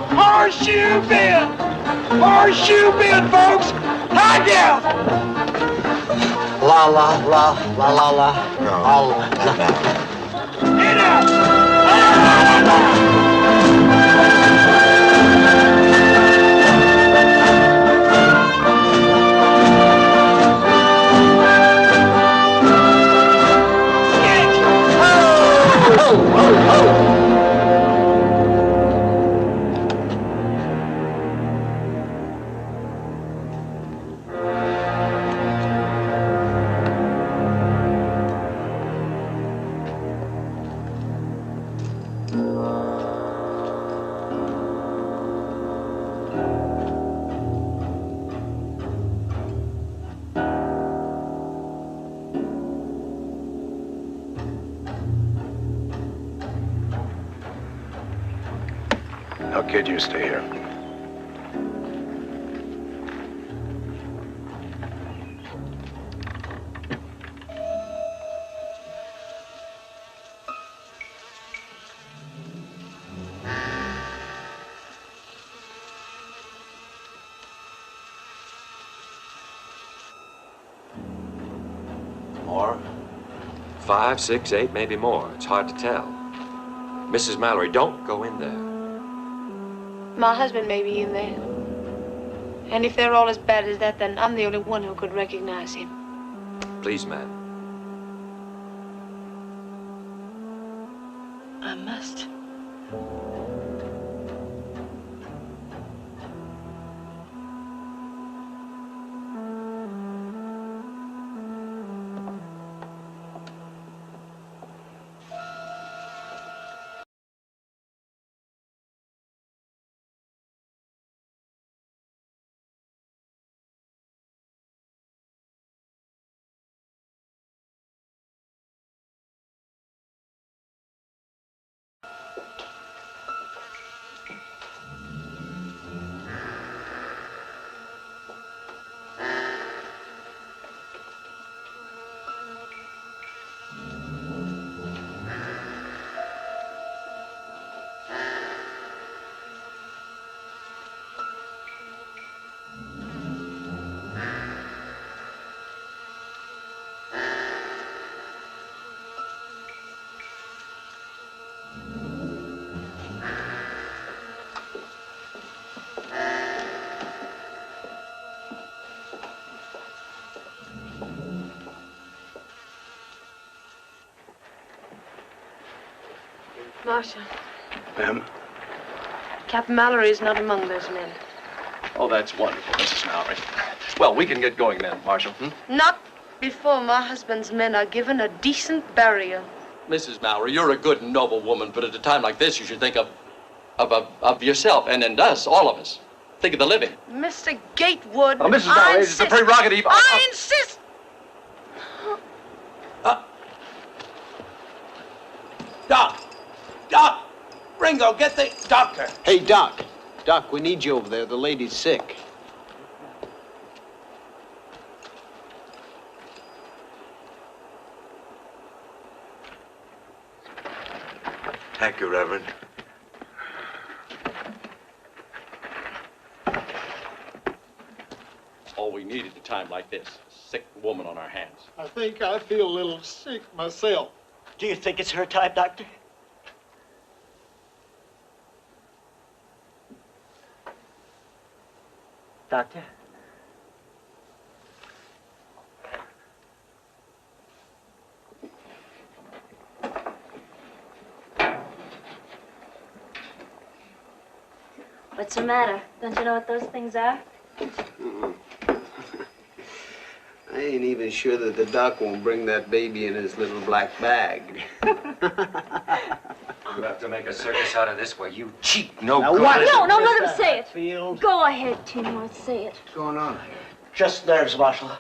Horseshoe bend! Horseshoe bend, folks! High down! La la la la la la. No. Get out! La, la, la, Now, kid, you stay here. More? 5, 6, 8, maybe more. It's hard to tell. Mrs. Mallory, don't go in there. My husband may be in there. And if they're all as bad as that, then I'm the only one who could recognize him. Please, ma'am. I must. Marshal, Ma'am? Captain Mallory is not among those men. Oh, that's wonderful, Mrs. Mallory. Well, we can get going then, Marshal. Not before my husband's men are given a decent burial. Mrs. Mallory, you're a good and noble woman, but at a time like this, you should think of yourself and us, all of us. Think of the living. Mr. Gatewood, Mrs. Mallory, it's a prerogative. I insist. Doc! Ringo, get the doctor. Hey, Doc. Doc, we need you over there. The lady's sick. Thank you, Reverend. All we need at a time like this, a sick woman on our hands. I think I feel a little sick myself. Do you think it's her time, Doctor? Doctor? What's the matter? Don't you know what those things are? I ain't even sure that the doc won't bring that baby in his little black bag. You have to make a circus out of this where you cheat no Now good. what is No, it, no, let Mr. him say it. Hatfield? Go ahead, Timor, say it. What's going on? Just nerves, Marshal.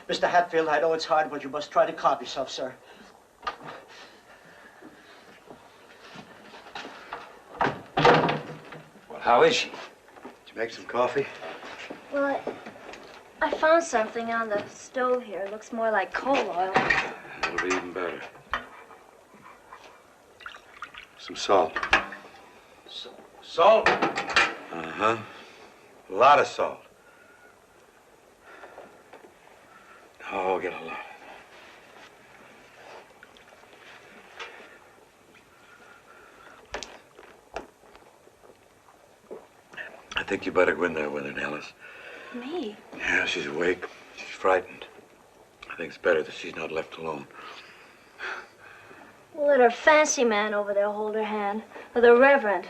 Mr. Hatfield, I know it's hard, but you must try to calm yourself, sir. Well, how is she? Did you make some coffee? Well, I found something on the stove here. It looks more like coal oil. That'll be even better. Some salt. Salt? Uh-huh. A lot of salt. Oh, get a lot. I think you better go in there with her, Nellis. Me? Yeah, she's awake. She's frightened. I think it's better that she's not left alone. Well, let her fancy man over there hold her hand. Or the Reverend.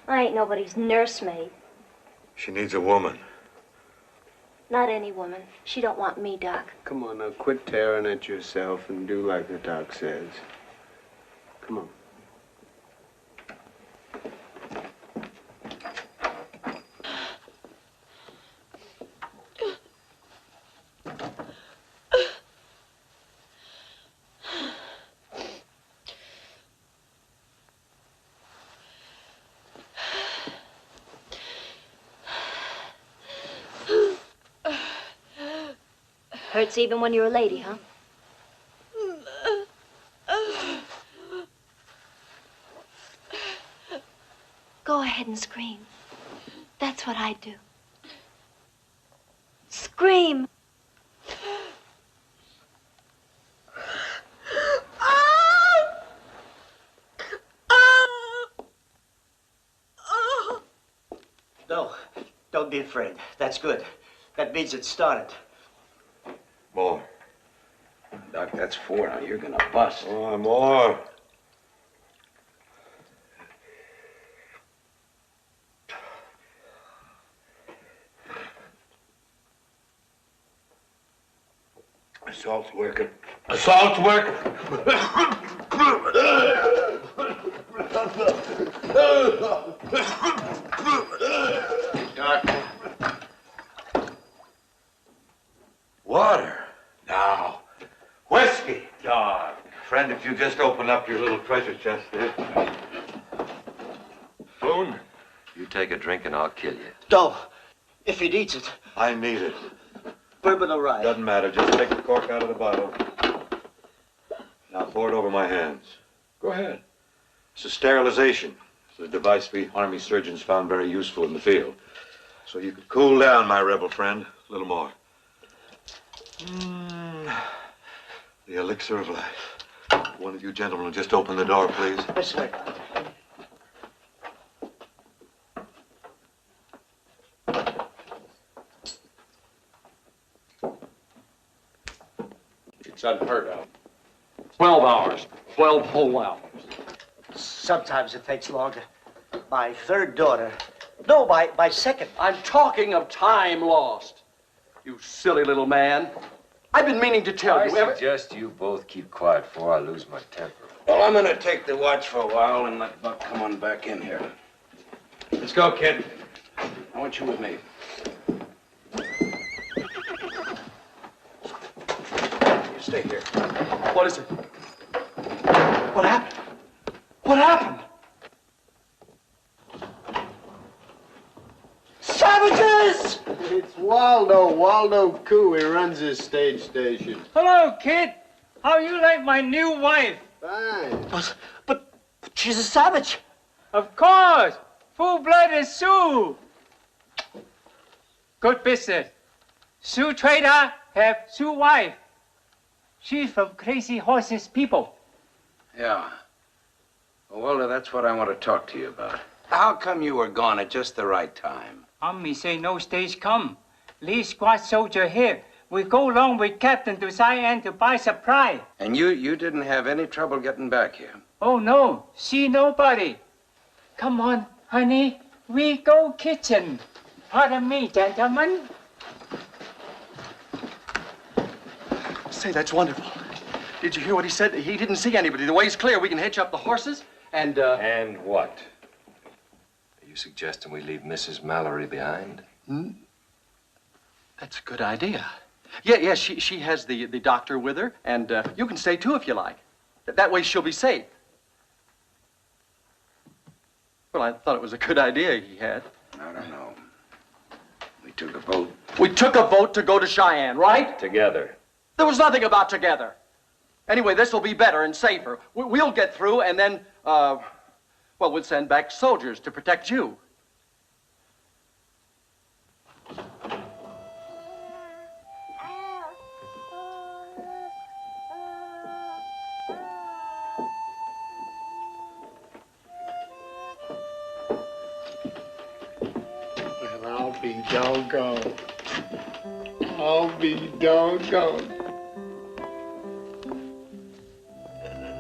I ain't nobody's nursemaid. She needs a woman. Not any woman. She don't want me, Doc. Come on, now quit tearing at yourself and do like the doc says. Come on. Hurts even when you're a lady, huh? Go ahead and scream. That's what I do. Scream. Don't be afraid. That's good. That means it started. More. Doc, that's 4 now. You're gonna bust. Oh, more. Assault's working. Assault's working. Doc. Water. Now. Whiskey. Doc. Friend, if you just open up your little treasure chest there. Boone, you take a drink and I'll kill you. No. If he needs it. I need it. Bourbon or rye? Doesn't matter. Just take the cork out of the bottle. Now pour it over my hands. Go ahead. It's a sterilization. It's a device we Army surgeons found very useful in the field. So you could cool down, my rebel friend. A little more. The elixir of life. One of you gentlemen will just open the door, please. Yes, sir. It's unheard of. 12 hours. 12 whole hours. Sometimes it takes longer. My third daughter. No, my second. I'm talking of time lost. You silly little man. I've been meaning to tell you. I suggest you both keep quiet before I lose my temper. Well, I'm gonna take the watch for a while and let Buck come on back in here. Let's go, kid. I want you with me. You stay here. What is it? What happened? What happened? Savages! It's Waldo Cooley runs this stage station. Hello, kid. How you like my new wife? Fine. But she's a savage. Of course. Full-blooded Sioux. Good business. Sioux trader have Sioux wife. She's from Crazy Horses people. Yeah. Well, Walter, that's what I want to talk to you about. How come you were gone at just the right time? Army say no stage come. Lee squad soldier here. We go along with Captain to Cheyenne to buy supply. And you didn't have any trouble getting back here? Oh, no. See nobody. Come on, honey. We go kitchen. Pardon me, gentlemen. Say, that's wonderful. Did you hear what he said? He didn't see anybody. The way's clear. We can hitch up the horses and, And what? Are you suggesting we leave Mrs. Mallory behind? That's a good idea. Yeah, she has the doctor with her, and you can stay too if you like. That way she'll be safe. Well, I thought it was a good idea he had. I don't know. We took a vote. We took a vote to go to Cheyenne, right? Together. There was nothing about together. Anyway, this will be better and safer. We'll get through, and then, well, we'll send back soldiers to protect you. Well, I'll be doggone. I'll be doggone.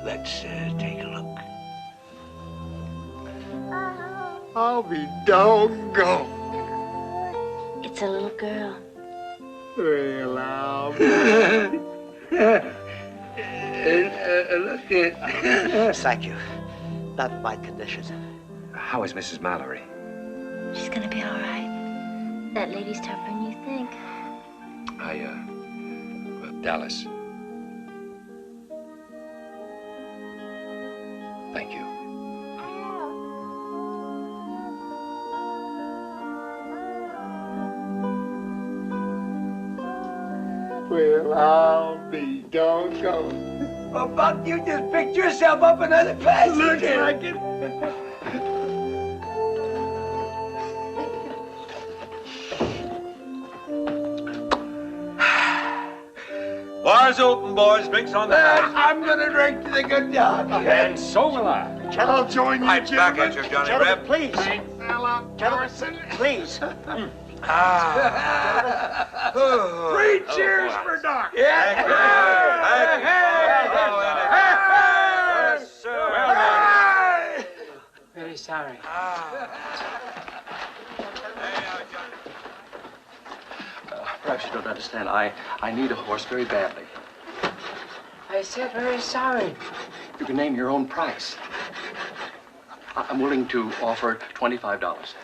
Let's take a look. I'll be doggone. It's a little girl. Well, I'll be... Look at... Thank you. Not my condition. How is Mrs. Mallory? She's gonna be all right. That lady's tougher than you think. Dallas. Thank you. Well, I'll be doggone. Well, Buck, you just picked yourself up another passenger. Looks like it. Bars open, boys. Drinks on the house. I'm gonna drink to the good dog. And so will I. I'll join you, Right back gentlemen. at you, Johnny Gentlemen, Reb. please. Fella, Gentlemen, Carson. please. Three cheers for Doc. Thank you. Very sorry. Perhaps you don't understand. I need a horse very badly. I said very sorry. You can name your own price. I'm willing to offer $25.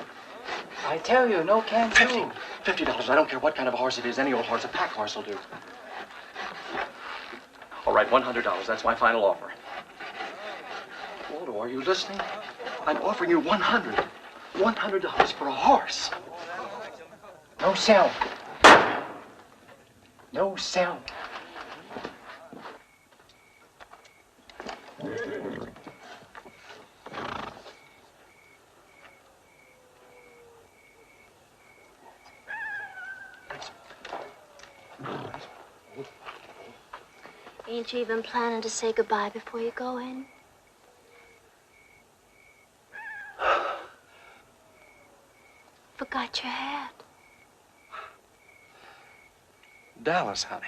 I tell you, no can do. $50. I don't care what kind of a horse it is. Any old horse, a pack horse will do. All right, $100. That's my final offer. Waldo, are you listening? I'm offering you $100. $100 for a horse. No sell. No sell. Ain't you even planning to say goodbye before you go in? Forgot your hat. Dallas, honey.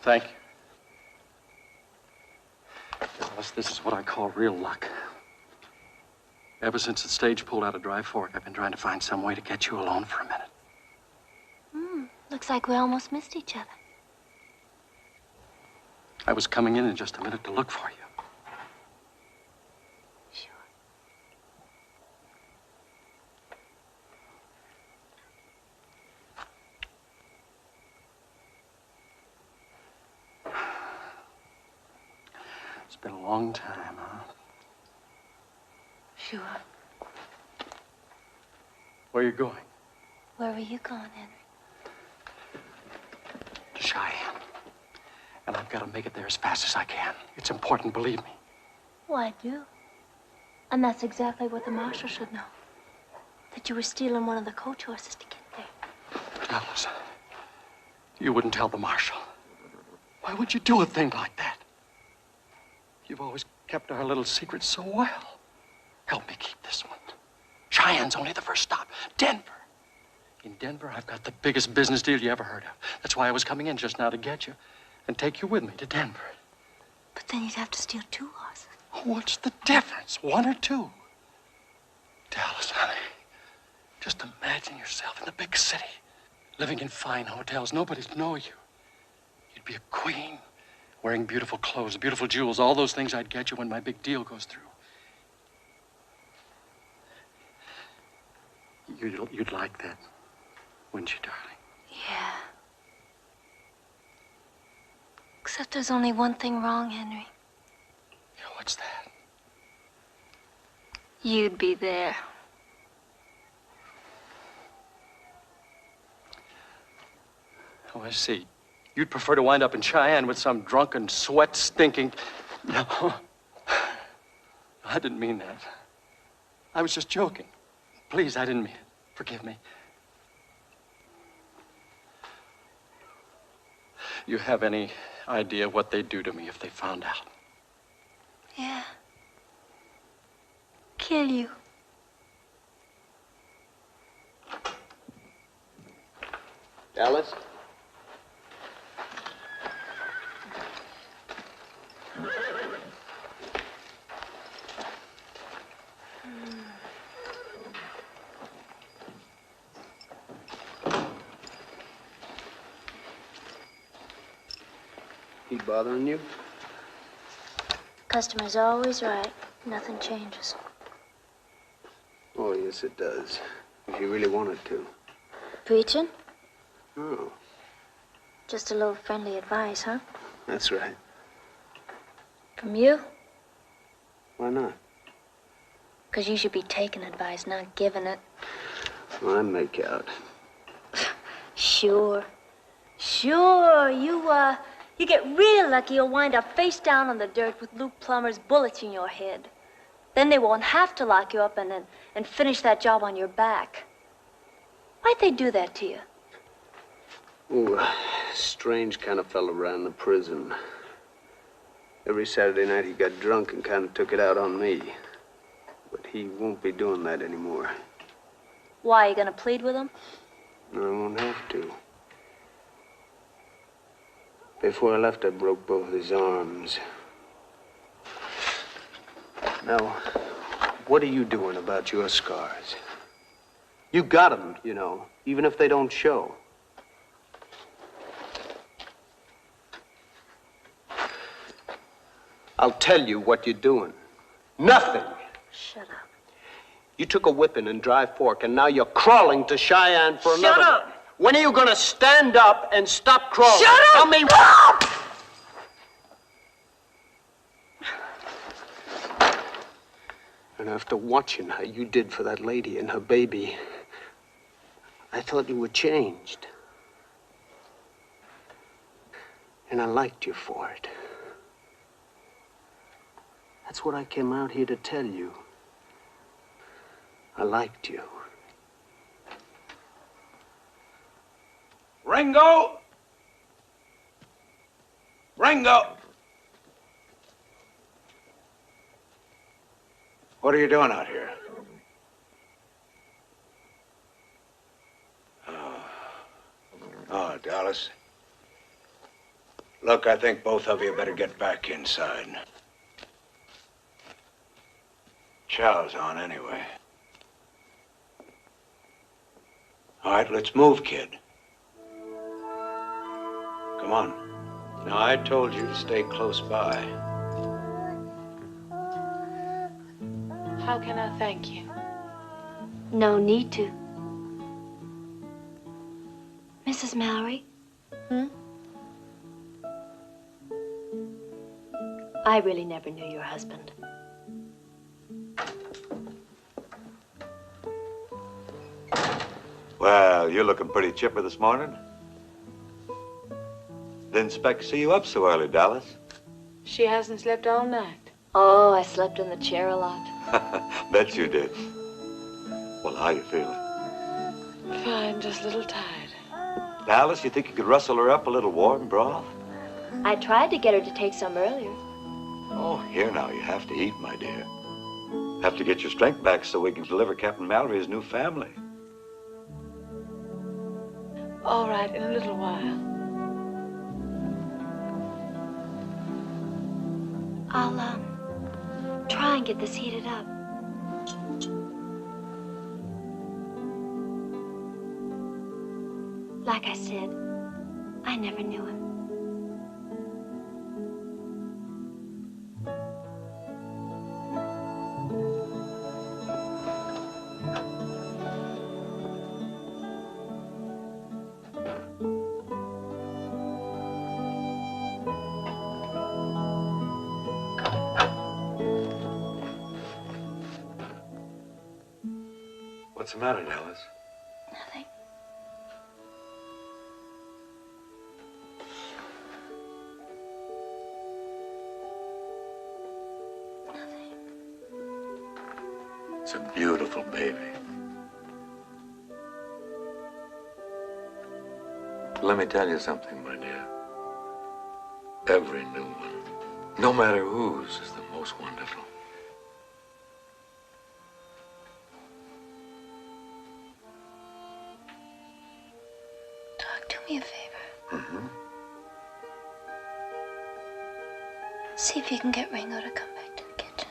Thank you. Dallas, this is what I call real luck. Ever since the stage pulled out of Dry Fork, I've been trying to find some way to get you alone for a minute. Looks like we almost missed each other. I was coming in just a minute to look for you. It's been a long time, huh? Sure. Where are you going? Where were you going, Henry? To Cheyenne. And I've got to make it there as fast as I can. It's important, believe me. Oh, I do. And that's exactly what the marshal should know. That you were stealing one of the coach horses to get there. Dallas, you wouldn't tell the marshal. Why would you do a thing like that? You've always kept our little secret so well. Help me keep this one. Cheyenne's only the first stop. Denver. In Denver, I've got the biggest business deal you ever heard of. That's why I was coming in just now to get you and take you with me to Denver. But then you'd have to steal 2 horses. What's the difference? 1 or 2? Dallas, honey, just imagine yourself in the big city, living in fine hotels. Nobody'd know you. You'd be a queen, wearing beautiful clothes, beautiful jewels, all those things I'd get you when my big deal goes through. You'd like that, wouldn't you, darling? Yeah. Except there's only one thing wrong, Henry. Yeah, what's that? You'd be there. Oh, I see. You'd prefer to wind up in Cheyenne with some drunken, sweat-stinking... No. I didn't mean that. I was just joking. Please, I didn't mean it. Forgive me. You have any idea what they'd do to me if they found out? Yeah. Kill you. Dallas? He bothering you? Customer's always right. Nothing changes. Oh, yes, it does. If you really wanted to. Preaching? Oh, Just a little friendly advice, huh? that's right. From you? Why not? 'Cause you should be taking advice, not giving it. Well, I make out. Sure. Sure. You get real lucky, you'll wind up face down on the dirt with Luke Plummer's bullets in your head. Then they won't have to lock you up and finish that job on your back. Why'd they do that to you? Oh, a strange kind of fellow ran the prison. Every Saturday night he got drunk and kind of took it out on me. But he won't be doing that anymore. Why, you gonna plead with him? No, I won't have to. Before I left, I broke both his arms. Now, what are you doing about your scars? You got them, you know, even if they don't show. I'll tell you what you're doing. Nothing. Shut up. You took a whipping and dry fork, and now you're crawling to Cheyenne for another. Shut up! When are you gonna stand up and stop crawling? Shut up! Tell me. And after watching how you did for that lady and her baby, I thought you were changed. And I liked you for it. That's what I came out here to tell you. I liked you. Ringo! Ringo! What are you doing out here? Oh, Dallas. Look, I think both of you better get back inside. Chow's on anyway. All right, let's move, kid. Come on. Now, I told you to stay close by. How can I thank you? No need to. Mrs. Mallory? I really never knew your husband. Well, you're looking pretty chipper this morning. Didn't expect to see you up so early, Dallas. She hasn't slept all night. Oh, I slept in the chair a lot. Bet you did. Well, how you feeling? Fine, just a little tired. Dallas, you think you could rustle her up a little warm broth? I tried to get her to take some earlier. Oh, here now, you have to eat, my dear. Have to get your strength back so we can deliver Captain Mallory his new family. All right, in a little while. I'll, try and get this heated up. Like I said, I never knew him. What's the matter, Dallas? Nothing. It's a beautiful baby. Let me tell you something, my dear. Every new one, no matter whose, is the most wonderful. Doc, do me a favor. Mm-hmm. See if you can get Ringo to come back to the kitchen.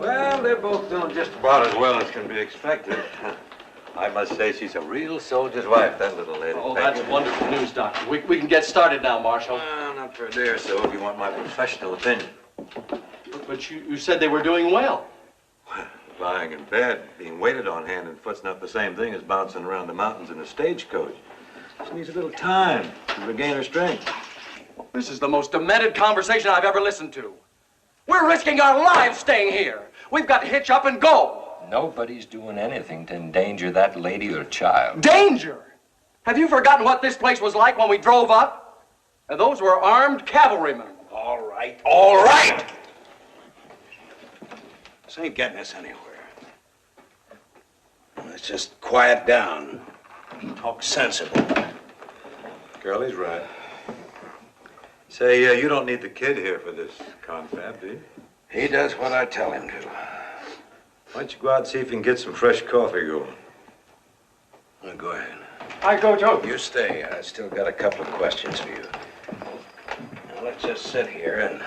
Well, they're both doing just about as well as can be expected. I must say she's a real soldier's wife, that little lady. Oh, that's wonderful news, Doctor. We can get started now, Marshal. Not for a day or so, if you want my professional opinion. But you said they were doing well. Lying in bed, being waited on hand and foot's not the same thing as bouncing around the mountains in a stagecoach. She needs a little time to regain her strength. This is the most demented conversation I've ever listened to. We're risking our lives staying here. We've got to hitch up and go. Nobody's doing anything to endanger that lady or child. Danger! Have you forgotten what this place was like when we drove up? And those were armed cavalrymen. All right. right, all right! This ain't getting us anywhere. Let's just quiet down. Talk sensible. Curly's right. Say, you don't need the kid here for this confab, do you? He does what I tell him to. Why don't you go out and see if you can get some fresh coffee going? Well, go ahead. I go, Joe. You stay. I still got a couple of questions for you. Now, let's just sit here and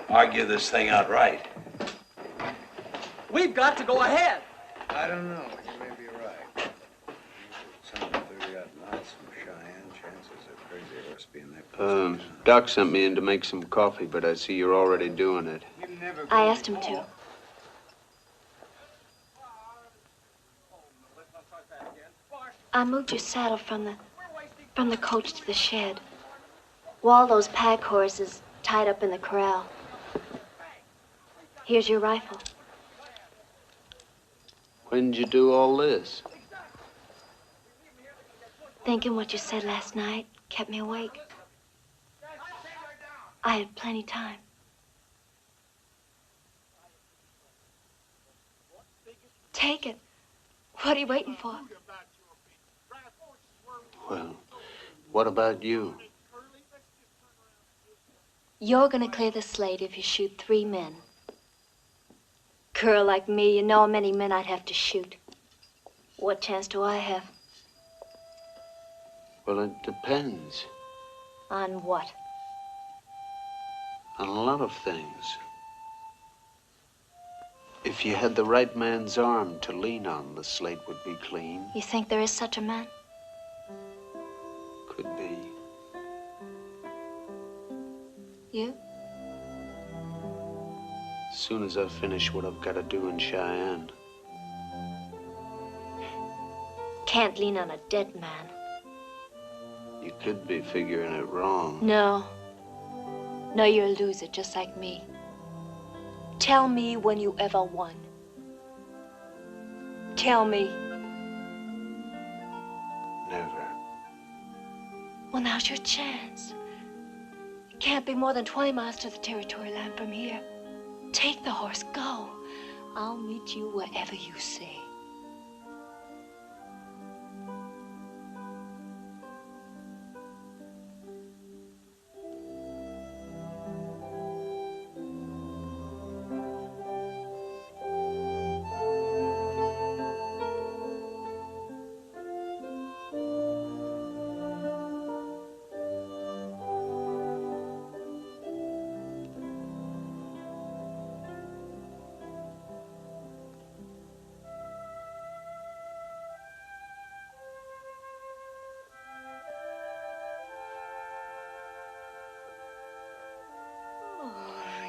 argue this thing out right. We've got to go ahead. I don't know. You may be right. Some 30-odd knots from Cheyenne. Chances of Crazy Horse being there. Doc sent me in to make some coffee, but I see you're already doing it. I asked him to. I moved your saddle from the coach to the shed. Waldo's pack horse is tied up in the corral. Here's your rifle. When did you do all this? Thinking what you said last night kept me awake. I had plenty time. Take it. What are you waiting for? Well, what about you? You're gonna clear the slate if you shoot 3 men. Girl like me, you know how many men I'd have to shoot. What chance do I have? Well, it depends. On what? On a lot of things. If you had the right man's arm to lean on, the slate would be clean. You think there is such a man? Could be. You? As soon as I finish what I've got to do in Cheyenne. Can't lean on a dead man. You could be figuring it wrong. No. No, you're a loser, just like me. Tell me when you ever won. Tell me. Never. Well, now's your chance. It can't be more than 20 miles to the territory line from here. Take the horse, go. I'll meet you wherever you say.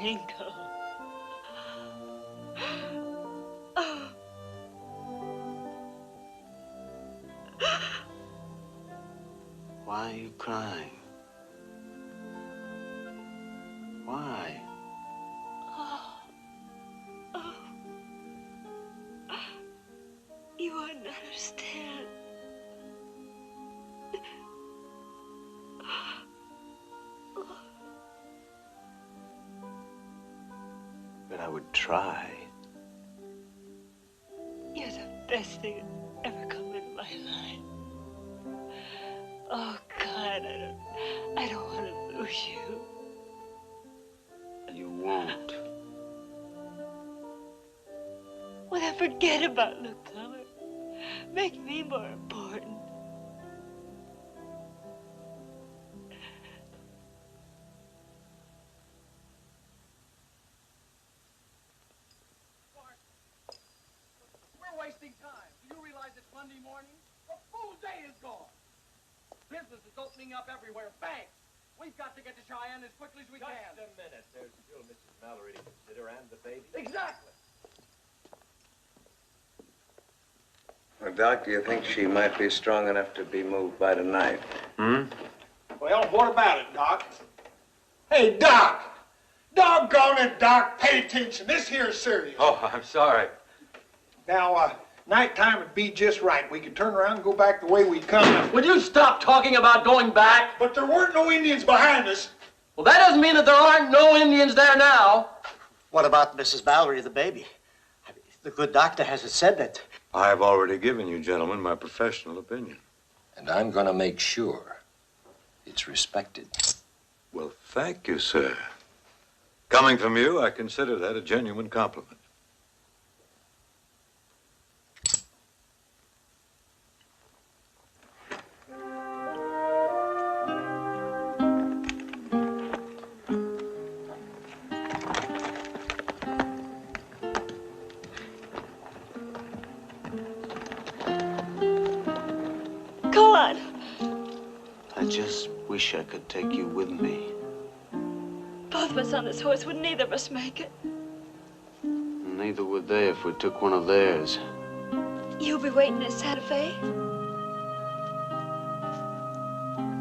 Ringo. Why are you crying? Why? You wouldn't understand. But I would try. You're the best thing that ever come in my life. Oh, God, I don't want to lose you. You won't. Well, then forget about newcomer. Make me more important. We're wasting time. Do you realize it's Monday morning? A full day is gone. Business is opening up everywhere. Banks. We've got to get to Cheyenne as quickly as we can. Just a minute. There's still Mrs. Mallory to consider and the baby. Exactly. Well, Doc, do you think she might be strong enough to be moved by tonight? Well, what about it, Doc? Hey, Doc! Doggone it, Doc. Pay attention. This here's serious. Oh, I'm sorry. Now, nighttime would be just right. We could turn around and go back the way we come. Would you stop talking about going back? But there weren't no Indians behind us. Well, that doesn't mean that there aren't no Indians there now. What about Mrs. Mallory, the baby? The good doctor has said that. I've already given you, gentlemen, my professional opinion. And I'm going to make sure it's respected. Well, thank you, sir. Coming from you, I consider that a genuine compliment. Go on. I just wish I could take you with me. Both of us on this horse would neither of us make it. Neither would they if we took one of theirs. You'll be waiting in Santa Fe?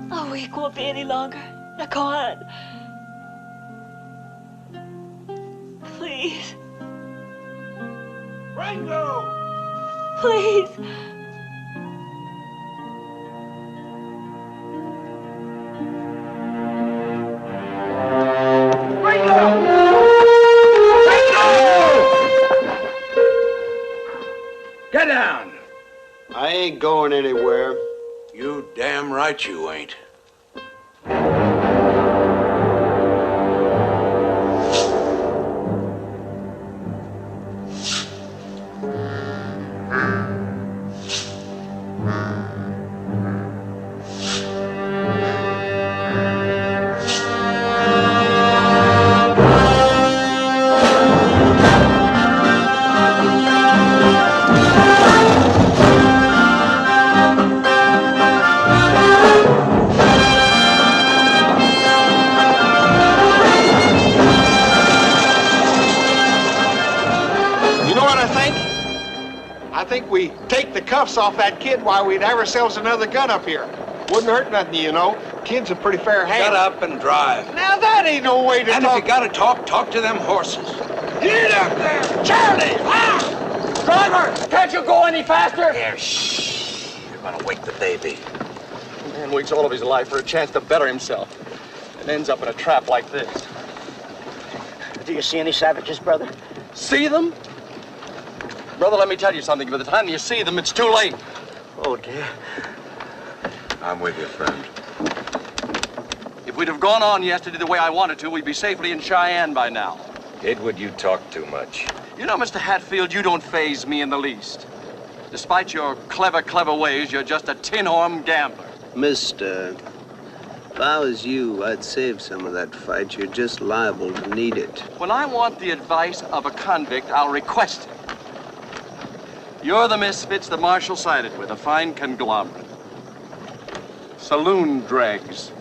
Our week won't be any longer. Now go on. Please. Ringo! Please. Get down. I ain't going anywhere. You damn right you ain't. We take the cuffs off that kid while we'd have ourselves another gun up here. Wouldn't hurt nothing, you know. Kid's a pretty fair hand. Shut up and drive. Now that ain't no way to and talk. If you gotta talk to them horses. Get up there! Charlie! Ah! Driver, can't you go any faster? Here, shh. You're gonna wake the baby. A man waits all of his life for a chance to better himself and ends up in a trap like this. Do you see any savages, brother? See them? Brother, let me tell you something. By the time you see them, it's too late. Oh, dear. I'm with you, friend. If we'd have gone on yesterday the way I wanted to, we'd be safely in Cheyenne by now. Edward, you talk too much. You know, Mr. Hatfield, you don't faze me in the least. Despite your clever ways, you're just a tin-horn gambler. Mister, if I was you, I'd save some of that fight. You're just liable to need it. When I want the advice of a convict, I'll request it. You're the misfits the marshal sided with, a fine conglomerate. Saloon dregs.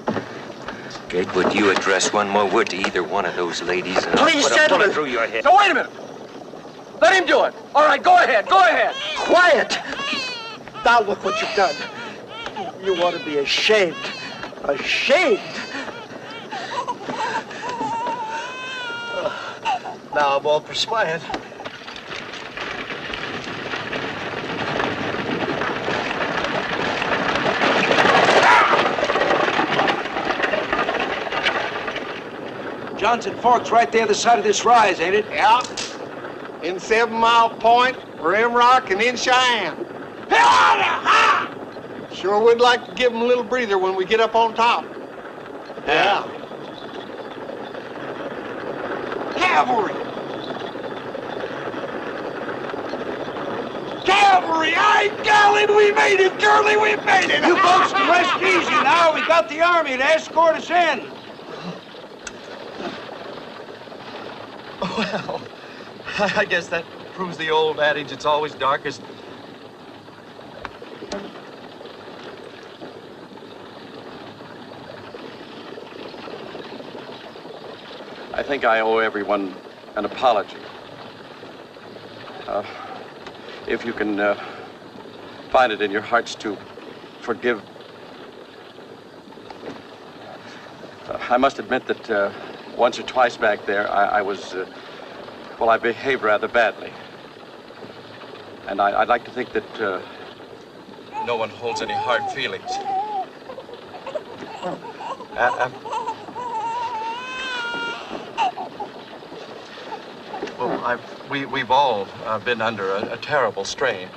Edward, you address one more word to either one of those ladies, and Please, I'll put a gentlemen. bullet through your head. Now, wait a minute. Let him do it. All right, go ahead, go ahead. Quiet! Now look what you've done. You ought to be ashamed. Ashamed! Now I'm all perspired. Johnson Fork's right there the side of this rise, ain't it? Yeah. In 7 Mile Point, Rim Rock, and in Cheyenne. Sure would like to give them a little breather when we get up on top. Yeah. Cavalry! Cavalry! Aye, golly, we made it, girlie, we made it! You folks can rest easy now. We got the army to escort us in. Well, I guess that proves the old adage, it's always darkest. I think I owe everyone an apology. If you can find it in your hearts to forgive. I must admit that once or twice back there, I was, well, I behaved rather badly. And I'd like to think that no one holds any hard feelings. We've all been under a terrible strain,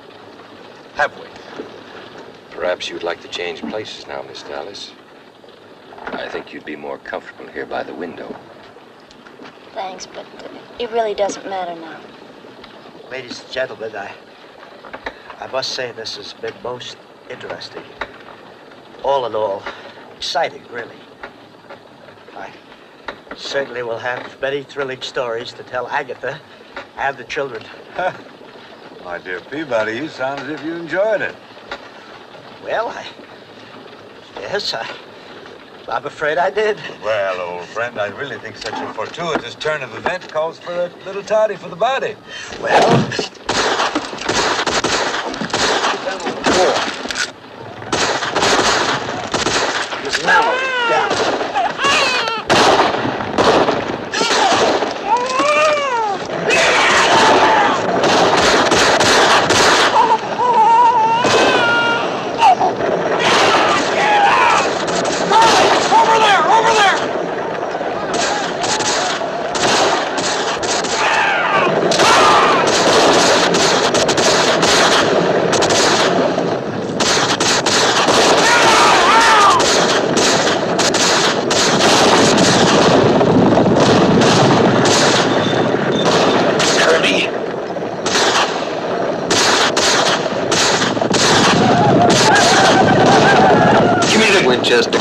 have we? Perhaps you'd like to change places now, Miss Dallas. I think you'd be more comfortable here by the window. Thanks, but it really doesn't matter now. Ladies and gentlemen, I must say this has been most interesting. All in all, exciting, really. I certainly will have many thrilling stories to tell Agatha and the children. My dear Peabody, you sound as if you enjoyed it. Well, yes, I'm afraid I did. Well, old friend, I really think such a fortuitous turn of events calls for a little toddy for the body. Well... Miss Mallory, down. Winchester.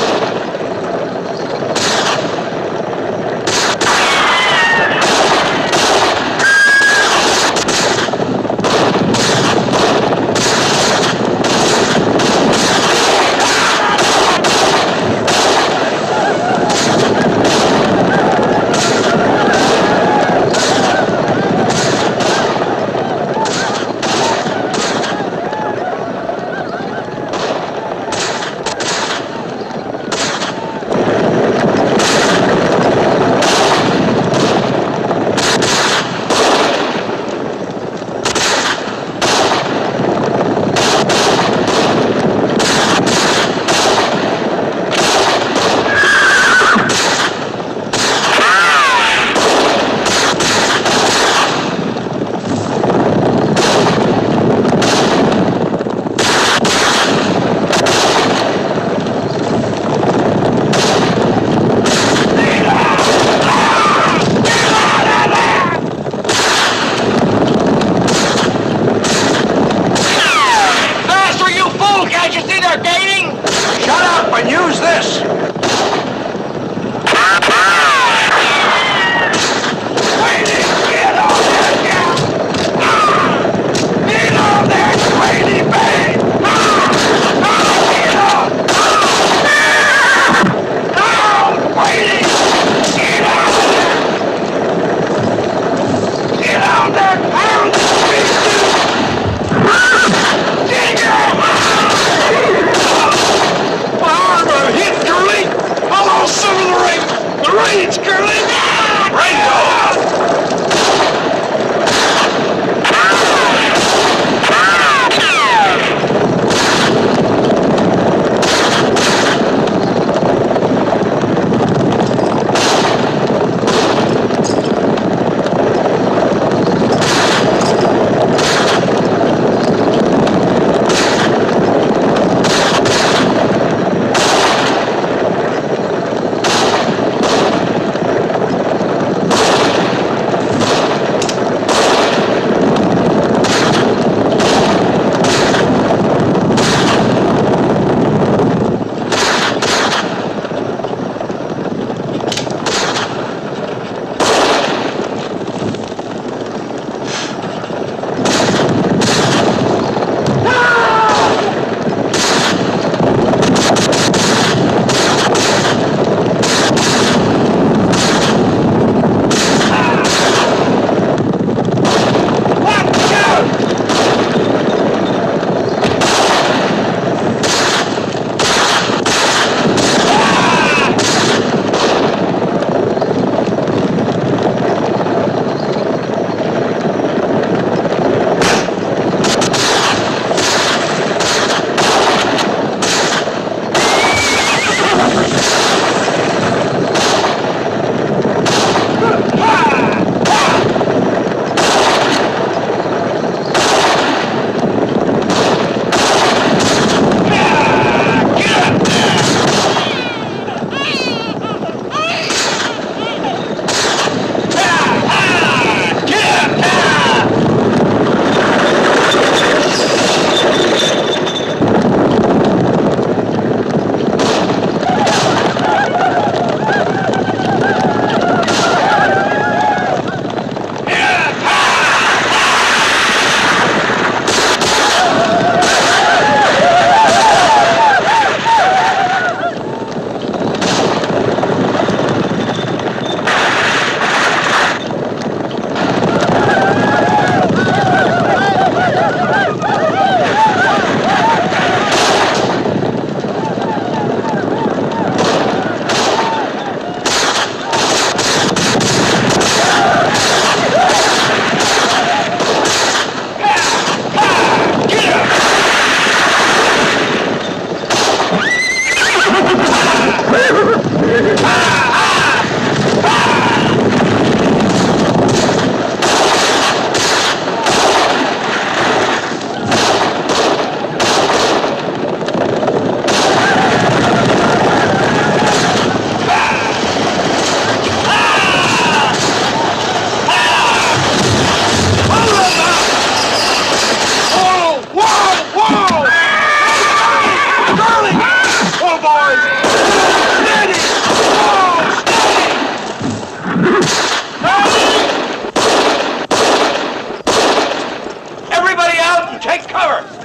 take cover!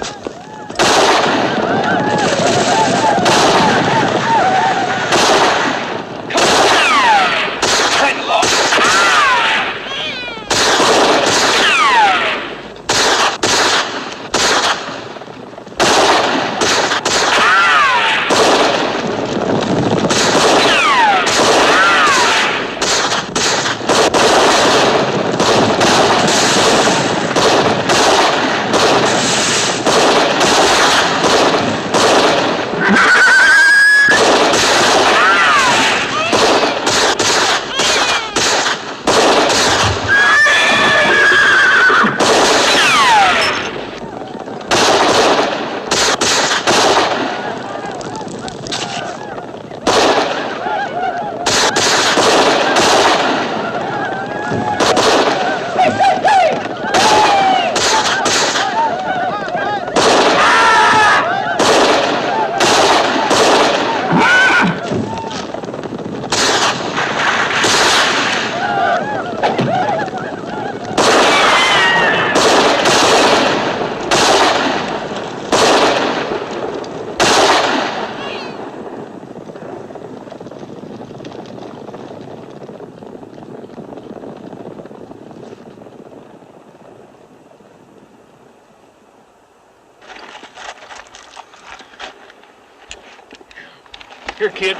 Here, kid.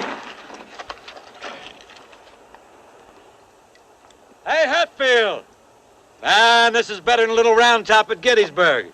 Hey, Hatfield! Man, this is better than a little round top at Gettysburg.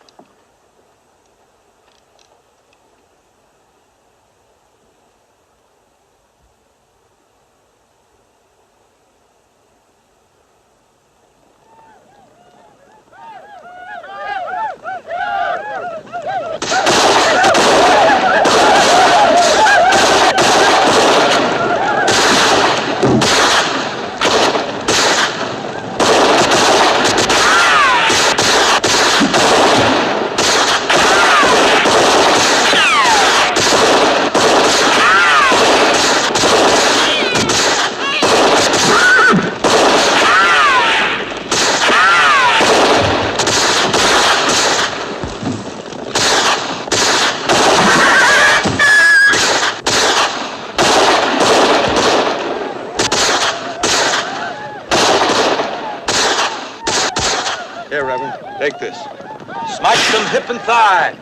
Here, Reverend, take this. Smite them hip and thigh.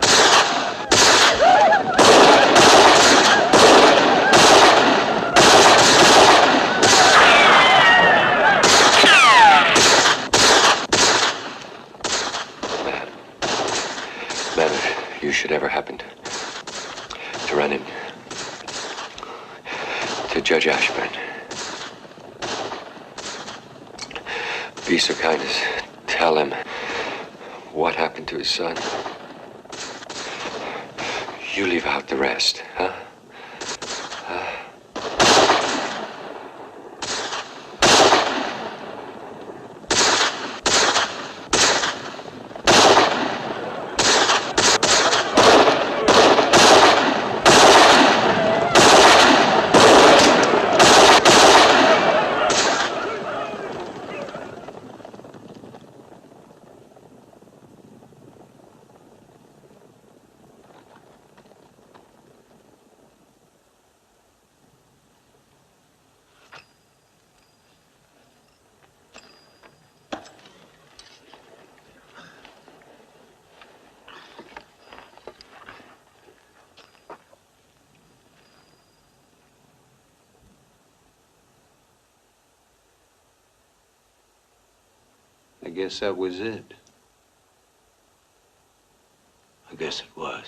Man, if you should ever happen to run in to Judge Ashburn, be so kind as tell him what happened to his son. You leave out the rest, huh? I guess that was it. I guess it was.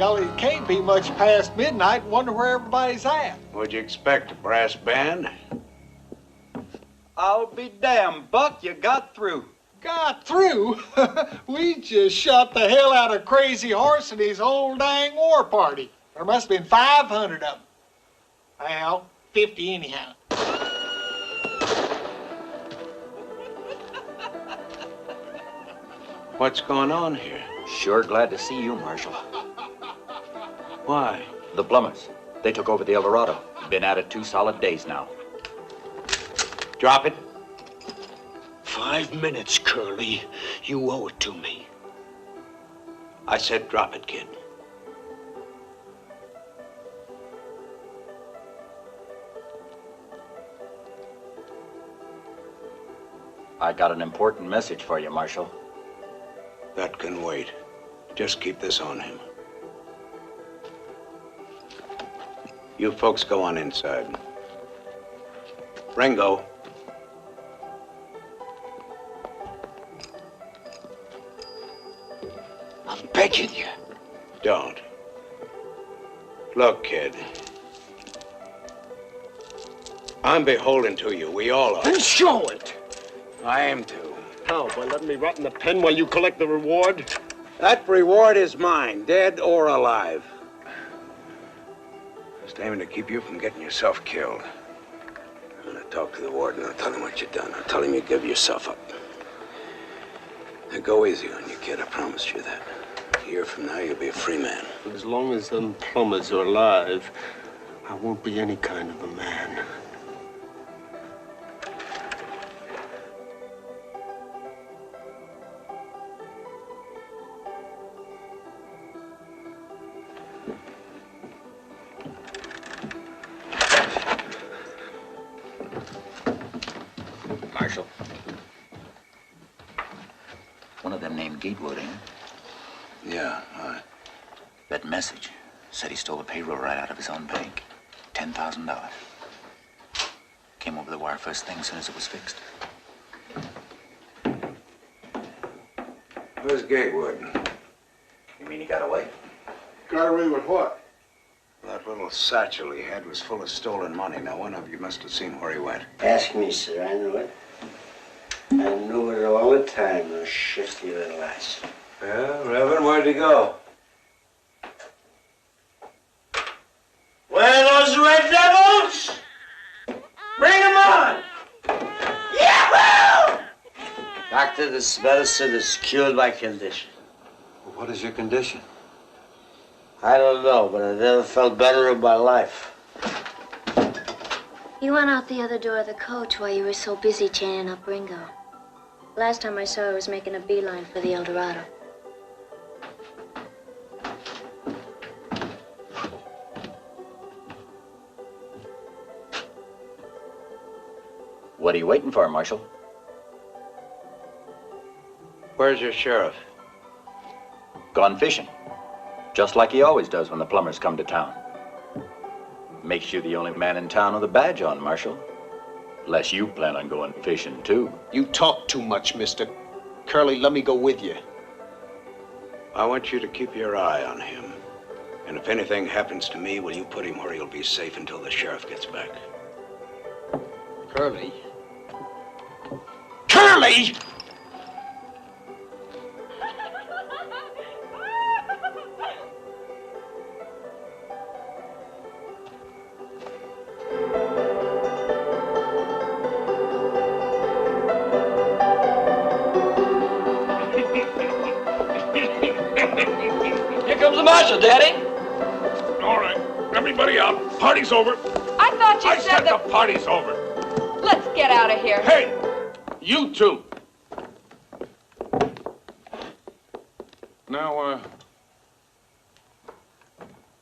golly, it can't be much past midnight. Wonder where everybody's at. What'd you expect, a brass band? I'll be damned, Buck, you got through. Got through? We just shot the hell out of Crazy Horse and his whole dang war party. There must have been 500 of them. Well, 50 anyhow. What's going on here? Sure glad to see you, Marshal. Why? The plumbers. They took over the El Dorado. Been at it 2 solid days now. Drop it. 5 minutes, Curly. You owe it to me. I said drop it, kid. I got an important message for you, Marshal. That can wait. Just keep this on him. You folks go on inside. Ringo. I'm begging you. Don't. Look, kid. I'm beholden to you. We all are. Then show it. I am too. How? By letting me rot in the pen while you collect the reward? That reward is mine, dead or alive. Just aiming to keep you from getting yourself killed. I'm gonna talk to the warden. I'll tell him what you've done. I'll tell him you give yourself up. Now go easy on you, kid. I promised you that. A year from now, you'll be a free man. As long as them plumbers are alive, I won't be any kind of a man. Marshal. One of them named Gatewood, ain't it? Yeah, That message said he stole the payroll right out of his own bank. $10,000. Came over the wire first thing as soon as it was fixed. Where's Gatewood? You mean he got away? Got away with what? That little satchel he had was full of stolen money. Now, one of you must have seen where he went. Ask me, sir. I knew it. I knew it all the time, those shifty little ass. Yeah, Reverend, where'd he go? Where are those red devils? Bring them on! Yahoo! Doctor, this medicine has cured my condition. What is your condition? I don't know, but I never felt better in my life. You went out the other door of the coach while you were so busy chaining up Ringo. Last time I saw her was making a beeline for the El Dorado. What are you waiting for, Marshal? Where's your sheriff? Gone fishing. Just like he always does when the plumbers come to town. Makes you the only man in town with a badge on, Marshal. Unless you plan on going fishing, too. You talk too much, mister. Curly, let me go with you. I want you to keep your eye on him. And if anything happens to me, will you put him where he'll be safe until the sheriff gets back? Curly? Curly! Here comes the marshal, Daddy. All right, everybody out. Party's over. I thought you I said said the party's over. Let's get out of here. Hey, you two. Now,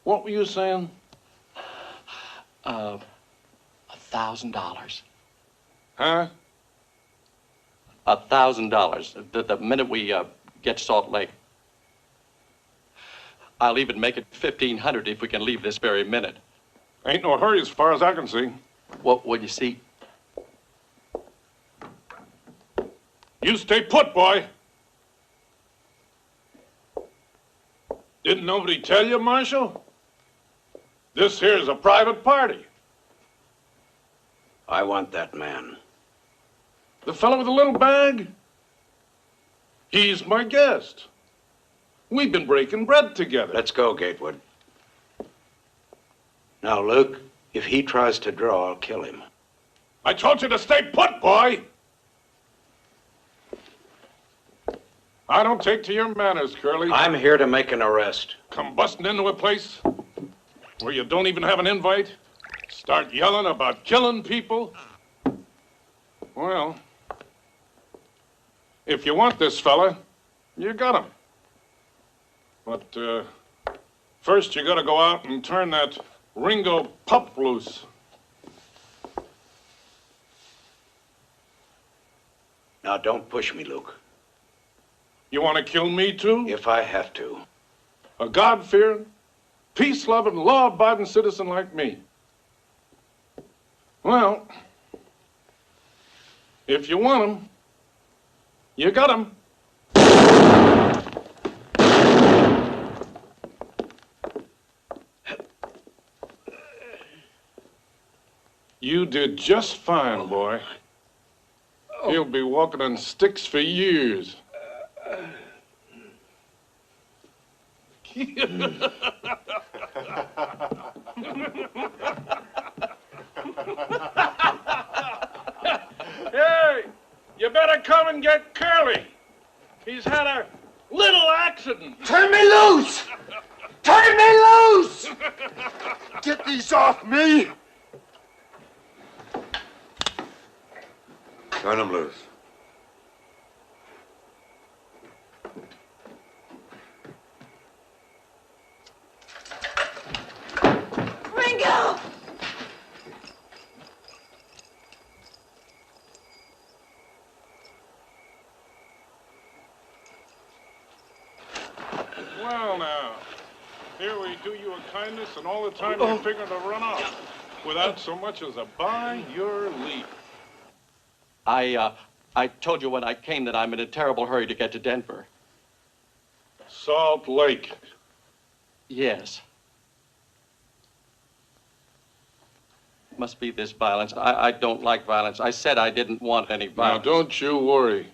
what were you saying? $1,000. Huh? $1,000. The minute we get to Salt Lake. I'll even make it 1,500 if we can leave this very minute. Ain't no hurry as far as I can see. What would you see? You stay put, boy. Didn't nobody tell you, Marshal? This here's a private party. I want that man. The fellow with the little bag? He's my guest. We've been breaking bread together. Let's go, Gatewood. Now, Luke, if he tries to draw, I'll kill him. I told you to stay put, boy! I don't take to your manners, Curly. I'm here to make an arrest. Come busting into a place where you don't even have an invite? Start yelling about killing people? Well, if you want this fella, you got him. But first you gotta go out and turn that Ringo pup loose. Now, don't push me, Luke. You want to kill me, too? If I have to. A God-fearing, peace-loving, law-abiding citizen like me. Well, if you want him, you got him. You did just fine, boy. He'll be walking on sticks for years. Hey, you better come and get Curly. He's had a little accident. Turn me loose! Turn me loose! Get these off me! Turn him loose. Ringo! Well, now, here we do you a kindness, and all the time you're figuring to run off without so much as a by your leave. I told you when I came that I'm in a terrible hurry to get to Denver. Salt Lake. Yes. Must be this violence. I don't like violence. I said I didn't want any violence. Now, don't you worry.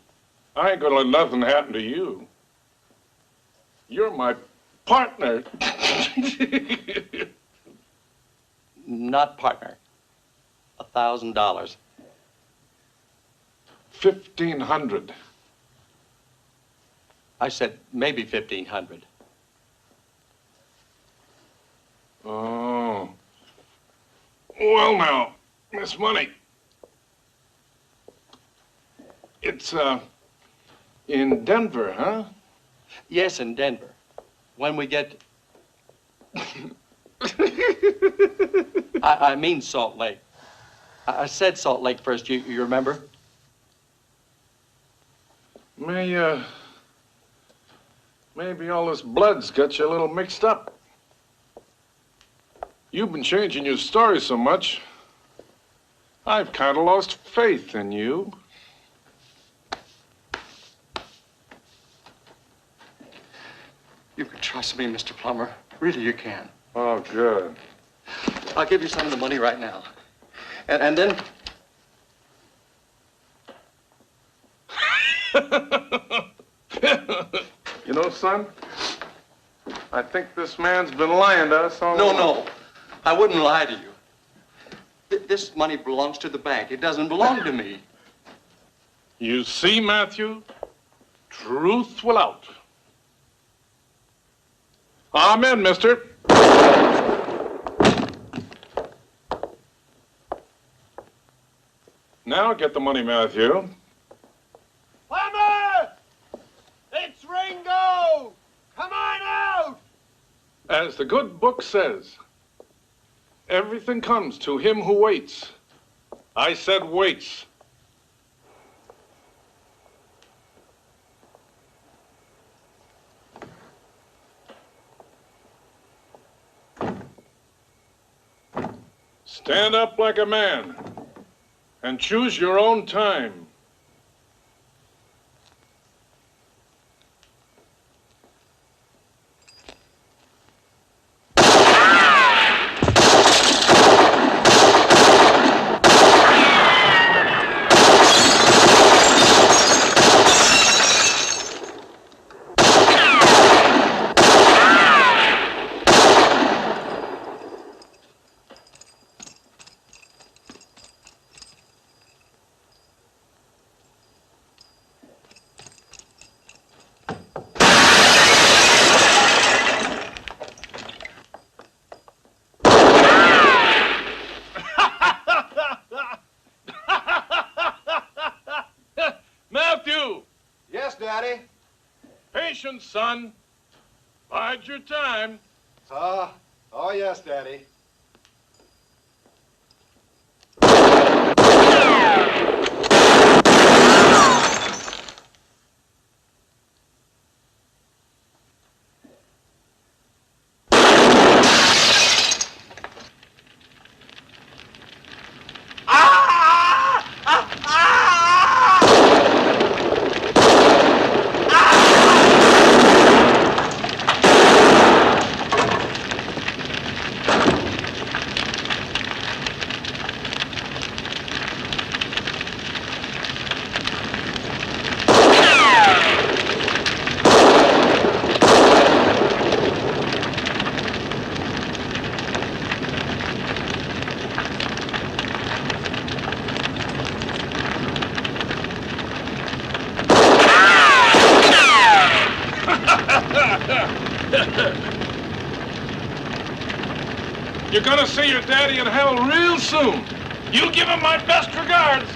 I ain't gonna let nothing happen to you. You're my partner. Not partner. $1,000. 1,500. I said maybe 1,500. Oh. Well, now, Miss Money. It's, in Denver, huh? Yes, in Denver. When we get... I mean Salt Lake. I said Salt Lake first, you remember? Maybe all this blood's got you a little mixed up. You've been changing your story so much, I've kind of lost faith in you. You can trust me, Mr. Plummer. Really, you can. Oh, good. I'll give you some of the money right now. And then... You know, son, I think this man's been lying to us all along. No. I wouldn't lie to you. This money belongs to the bank. It doesn't belong to me. You see, Matthew, truth will out. Amen, mister. Now get the money, Matthew. Plummer! It's Ringo! Come on out! As the good book says, everything comes to him who waits. I said waits. Stand up like a man and choose your own time. Patience, son. Bide your time. Oh, yes, Daddy. You're gonna see your daddy in hell real soon. You give him my best regards.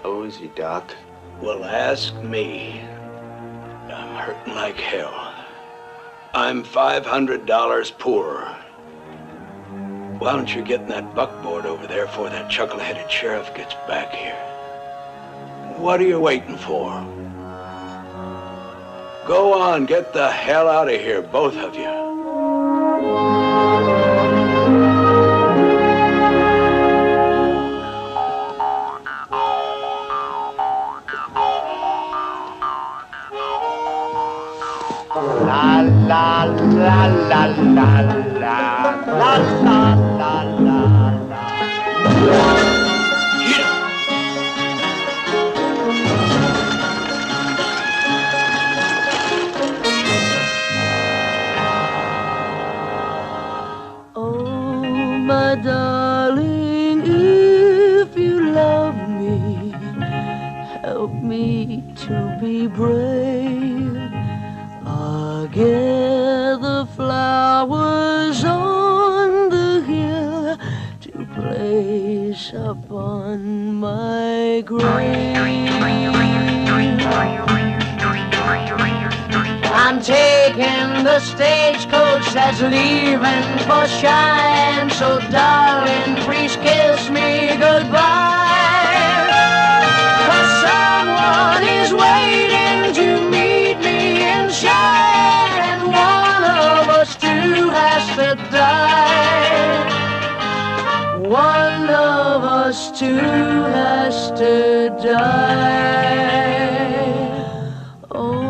How is he, Doc? Well, ask me. I'm hurting like hell. I'm $500 poorer. Why don't you get in that buckboard over there before that chuckle-headed sheriff gets back here? What are you waiting for? Go on, get the hell out of here, both of you. La la la la la la la la la la. Oh, my darling, if you love me, help me to be brave. I'll gather flowers on the hill to place upon my grave. I'm taking the stagecoach that's leaving for Cheyenne, so darling, please kiss me goodbye. 'Cause someone is waiting to meet me in Cheyenne, and one of us two has to die. One of us two has to die. Oh,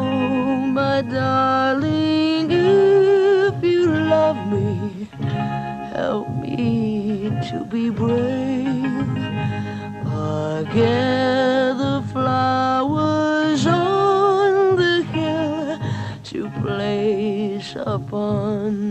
my darling, if you love me, help me to be brave. I'll gather flowers on the hill to place upon